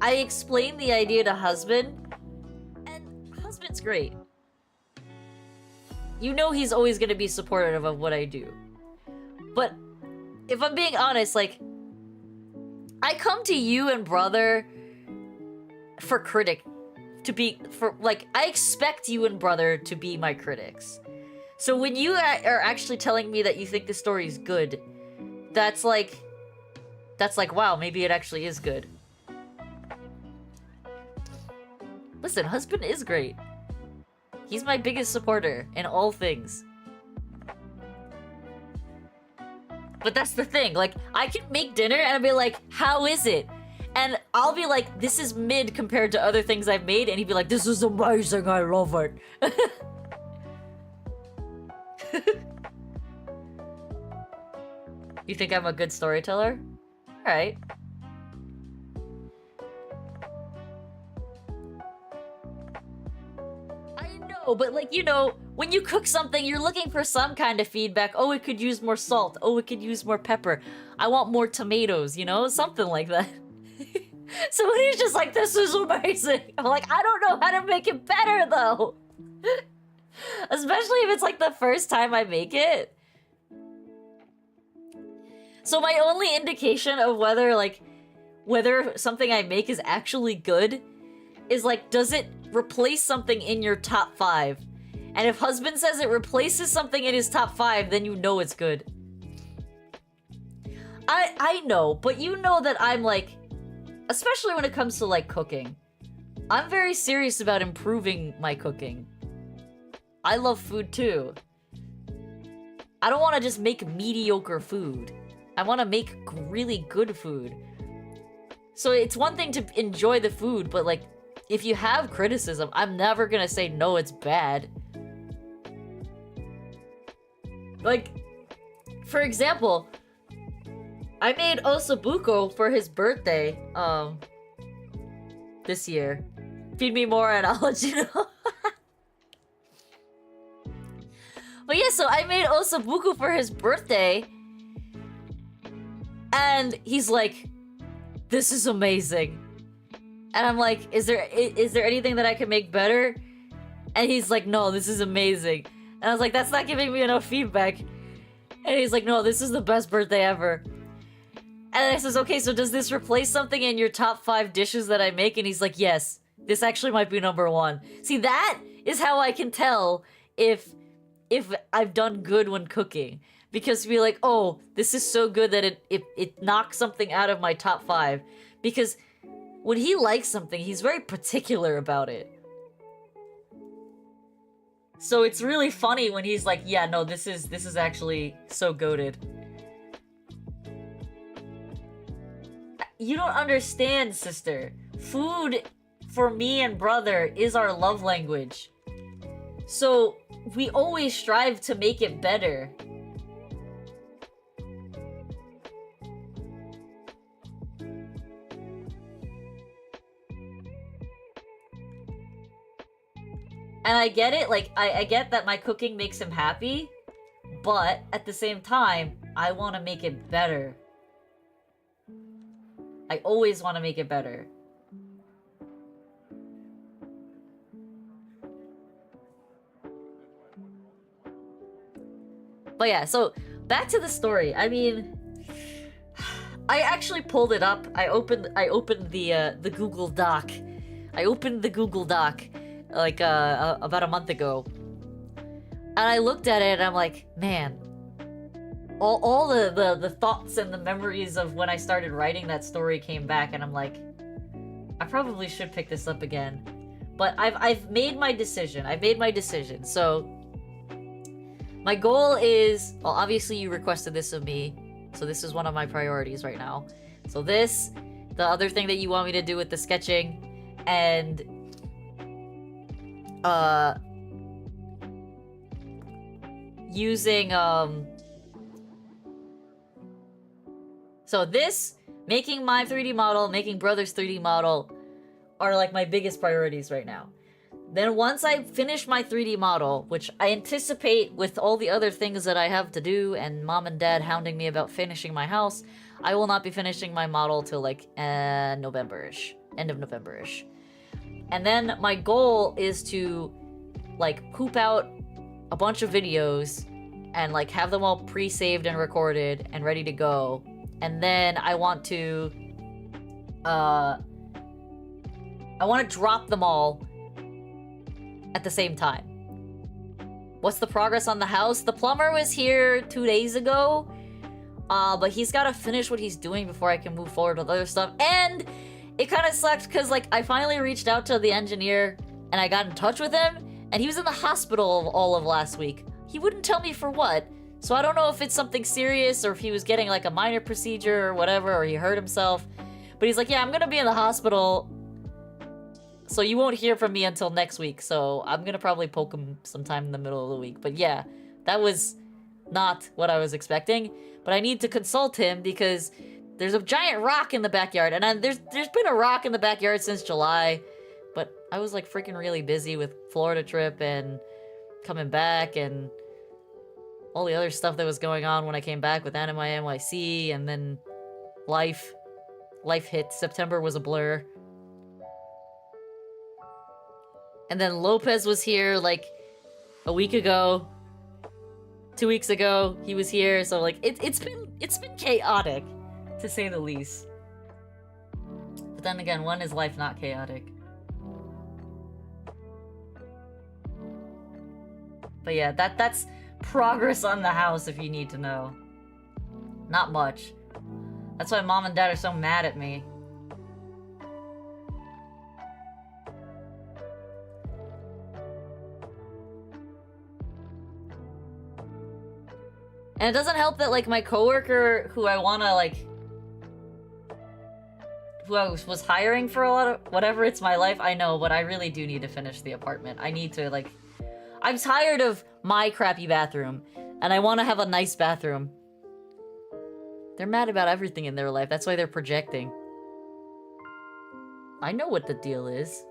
I explained the idea to husband, and husband's great. You know he's always gonna be supportive of what I do. But if I'm being honest, like, I come to you and brother for I expect you and brother to be my critics. So when you are actually telling me that you think the story is good, that's like, wow, maybe it actually is good. Listen, husband is great. He's my biggest supporter in all things. But that's the thing, like, I can make dinner and I'll be like, how is it? And I'll be like, this is mid compared to other things I've made, and he'd be like, this is amazing, I love it. You think I'm a good storyteller? Alright. But, like, you know, when you cook something, you're looking for some kind of feedback. Oh, it could use more salt. Oh, it could use more pepper. I want more tomatoes, you know? Something like that. So when he's just like, this is amazing, I'm like, I don't know how to make it better, though. Especially if it's, like, the first time I make it. So my only indication of whether something I make is actually good is, like, does it replace something in your top 5? And if husband says it replaces something in his top 5, then you know it's good. I know, but you know that I'm, like, especially when it comes to, like, cooking, I'm very serious about improving my cooking. I love food too. I don't want to just make mediocre food. I want to make really good food. So it's one thing to enjoy the food, but, like, if you have criticism, I'm never gonna say, no, it's bad. Like, for example, I made Osabuco for his birthday, this year. Feed me more and I'll let you know. But yeah, so I made Osabuco for his birthday, and he's like, this is amazing. And I'm like, is there anything that I can make better? And he's like, no, this is amazing. And I was like, that's not giving me enough feedback. And he's like, no, this is the best birthday ever. And I says, okay, so does this replace something in your top 5 dishes that I make? And he's like, yes, this actually might be number 1. See, that is how I can tell if I've done good when cooking. Because to be like, oh, this is so good that it knocks something out of my top 5. Because when he likes something, he's very particular about it. So it's really funny when he's like, yeah, no, this is actually so goated. You don't understand, sister. Food for me and brother is our love language. So we always strive to make it better. And I get it, like, I get that my cooking makes him happy, but at the same time, I want to make it better. I always want to make it better. But yeah, so back to the story. I mean, I actually pulled it up. I opened the Google Doc. I opened the Google Doc like about a month ago. And I looked at it and I'm like, man, all the thoughts and the memories of when I started writing that story came back, and I'm like, I probably should pick this up again. But I've made my decision. I've made my decision. So my goal is, well, obviously you requested this of me, so this is one of my priorities right now. So this, the other thing that you want me to do with the sketching, and using so this, making my 3D model, making brother's 3D model are like my biggest priorities right now. Then once I finish my 3D model, which I anticipate with all the other things that I have to do and mom and dad hounding me about finishing my house, I will not be finishing my model till like November-ish, end of November-ish. And then my goal is to like poop out a bunch of videos and like have them all pre-saved and recorded and ready to go. And then I want to drop them all at the same time. What's the progress on the house? The plumber was here 2 days ago, but he's gotta finish what he's doing before I can move forward with other stuff. And it kind of sucked because like I finally reached out to the engineer and I got in touch with him, and he was in the hospital all of last week. He wouldn't tell me for what, so I don't know if it's something serious or if he was getting like a minor procedure or whatever, or he hurt himself. But he's like, yeah, I'm gonna be in the hospital, so you won't hear from me until next week. So I'm gonna probably poke him sometime in the middle of the week. But yeah, that was not what I was expecting. But I need to consult him because there's a giant rock in the backyard, and there's been a rock in the backyard since July. But I was like freaking really busy with Florida trip and coming back and all the other stuff that was going on when I came back with Anime NYC, and then life hit. September was a blur. And then Lopez was here like a week ago. 2 weeks ago, he was here, so like it's been chaotic, to say the least. But then again, when is life not chaotic? But yeah, that's progress on the house if you need to know. Not much. That's why mom and dad are so mad at me. And it doesn't help that, like, my coworker who I wanna, like... who I was hiring for a lot of... whatever, it's my life, I know, but I really do need to finish the apartment. I need to, like... I'm tired of my crappy bathroom, and I want to have a nice bathroom. They're mad about everything in their life, that's why they're projecting. I know what the deal is.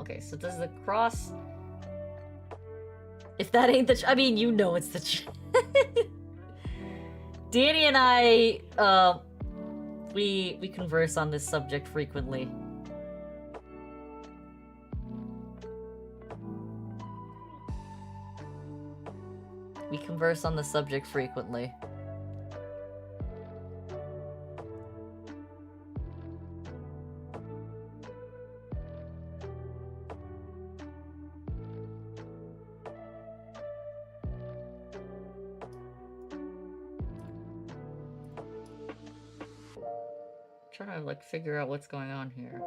Okay, so does the cross... If that ain't the... I mean, you know it's the... Danny and I, we converse on this subject frequently. We converse on the subject frequently. trying to like figure out what's going on here.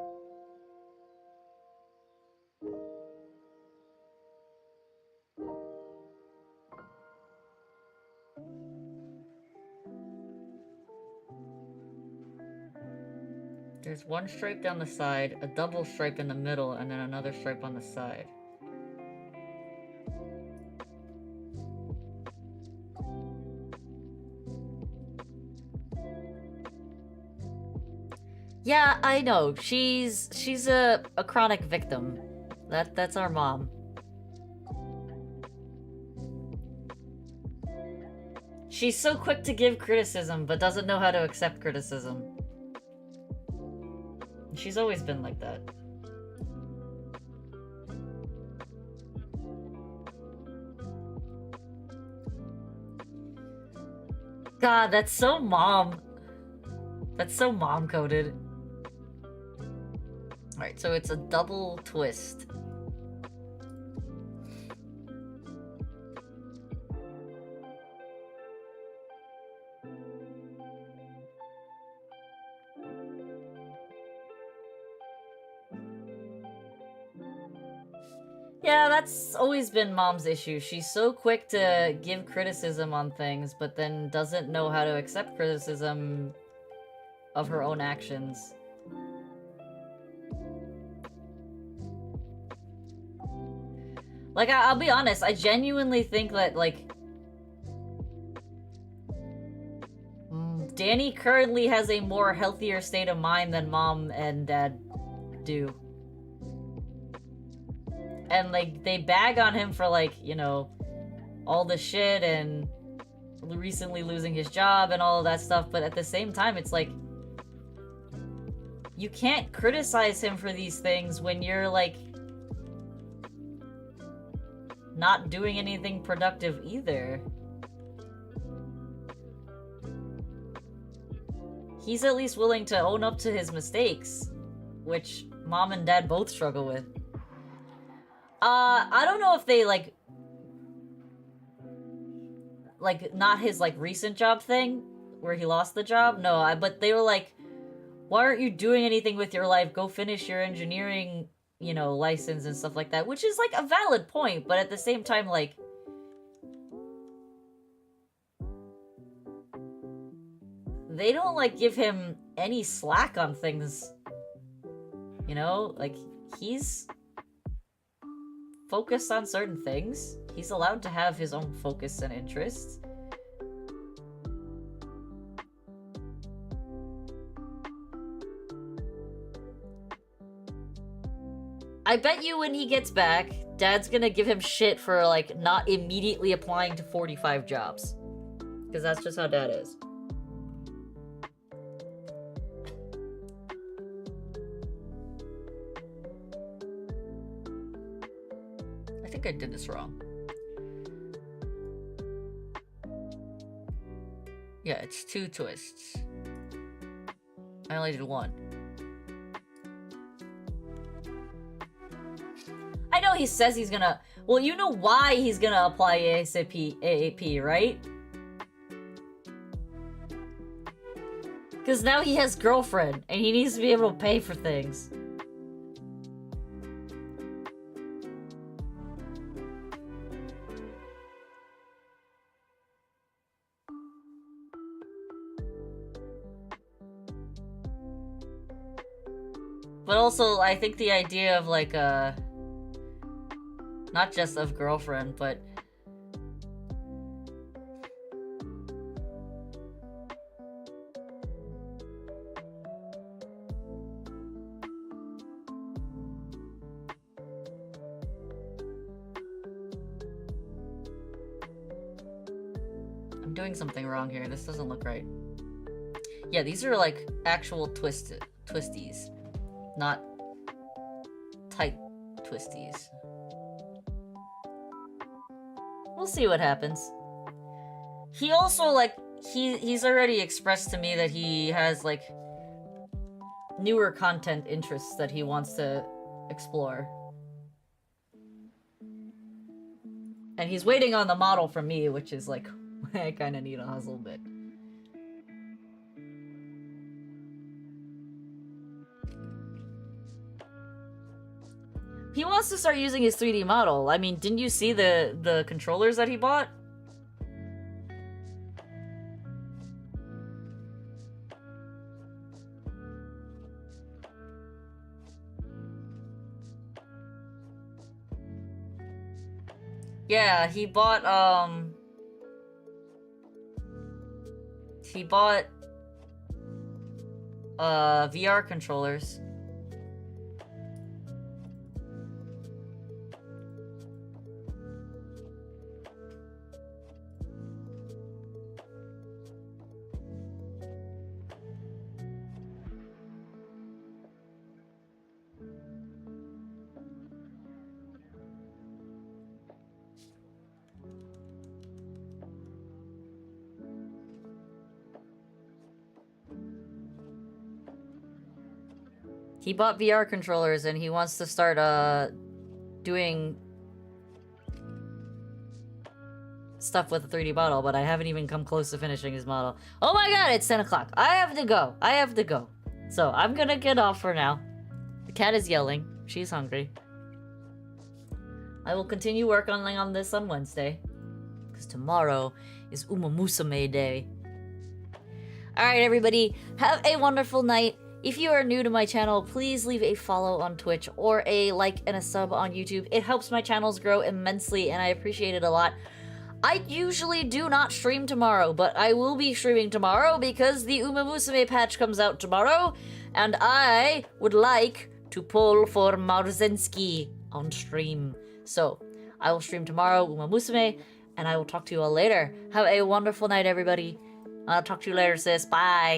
There's one stripe down the side, a double stripe in the middle, and then another stripe on the side. Yeah, I know. She's a chronic victim. That's our mom. She's so quick to give criticism, but doesn't know how to accept criticism. She's always been like that. God, that's so mom. That's so mom-coded. Alright, so it's a double twist. Yeah, that's always been mom's issue. She's so quick to give criticism on things, but then doesn't know how to accept criticism of her own actions. Like, I'll be honest, I genuinely think that, like, Danny currently has a more healthier state of mind than mom and dad do. And, like, they bag on him for, like, you know, all the shit and recently losing his job and all of that stuff, but at the same time, it's like, you can't criticize him for these things when you're, like, not doing anything productive either. He's at least willing to own up to his mistakes, which mom and dad both struggle with. I don't know if they, like, not his, like, recent job thing, where he lost the job? No, but they were like, why aren't you doing anything with your life? Go finish your engineering, you know, license and stuff like that, which is, like, a valid point, but at the same time, like, they don't, like, give him any slack on things, you know? Like, he's focused on certain things. He's allowed to have his own focus and interests. I bet you when he gets back, Dad's gonna give him shit for, like, not immediately applying to 45 jobs. Because that's just how Dad is. I think I did this wrong. Yeah, it's 2 twists. I only did 1. I know he says he's gonna... Well, you know why he's gonna apply AAP, right? Because now he has girlfriend, and he needs to be able to pay for things. But also, I think the idea of, like, not just of girlfriend, but... I'm doing something wrong here. This doesn't look right. Yeah, these are, like, actual twisties. Not tight twisties. We'll see what happens. He also, like, he's already expressed to me that he has, like, newer content interests that he wants to explore. And he's waiting on the model from me, which is, like, I kind of need a hustle bit. He wants to start using his 3D model. I mean, didn't you see the controllers that he bought? Yeah, he bought VR controllers. He bought VR controllers and he wants to start doing stuff with a 3D model, but I haven't even come close to finishing his model. Oh my god, it's 10 o'clock. I have to go. I have to go. So I'm gonna get off for now. The cat is yelling. She's hungry. I will continue working on this on Wednesday. Because tomorrow is Uma Musume Day. Alright, everybody. Have a wonderful night. If you are new to my channel, please leave a follow on Twitch or a like and a sub on YouTube. It helps my channels grow immensely and I appreciate it a lot. I usually do not stream tomorrow, but I will be streaming tomorrow because the Uma Musume patch comes out tomorrow and I would like to pull for Marzensky on stream. So, I will stream tomorrow, Uma Musume, and I will talk to you all later. Have a wonderful night, everybody. I'll talk to you later, sis. Bye.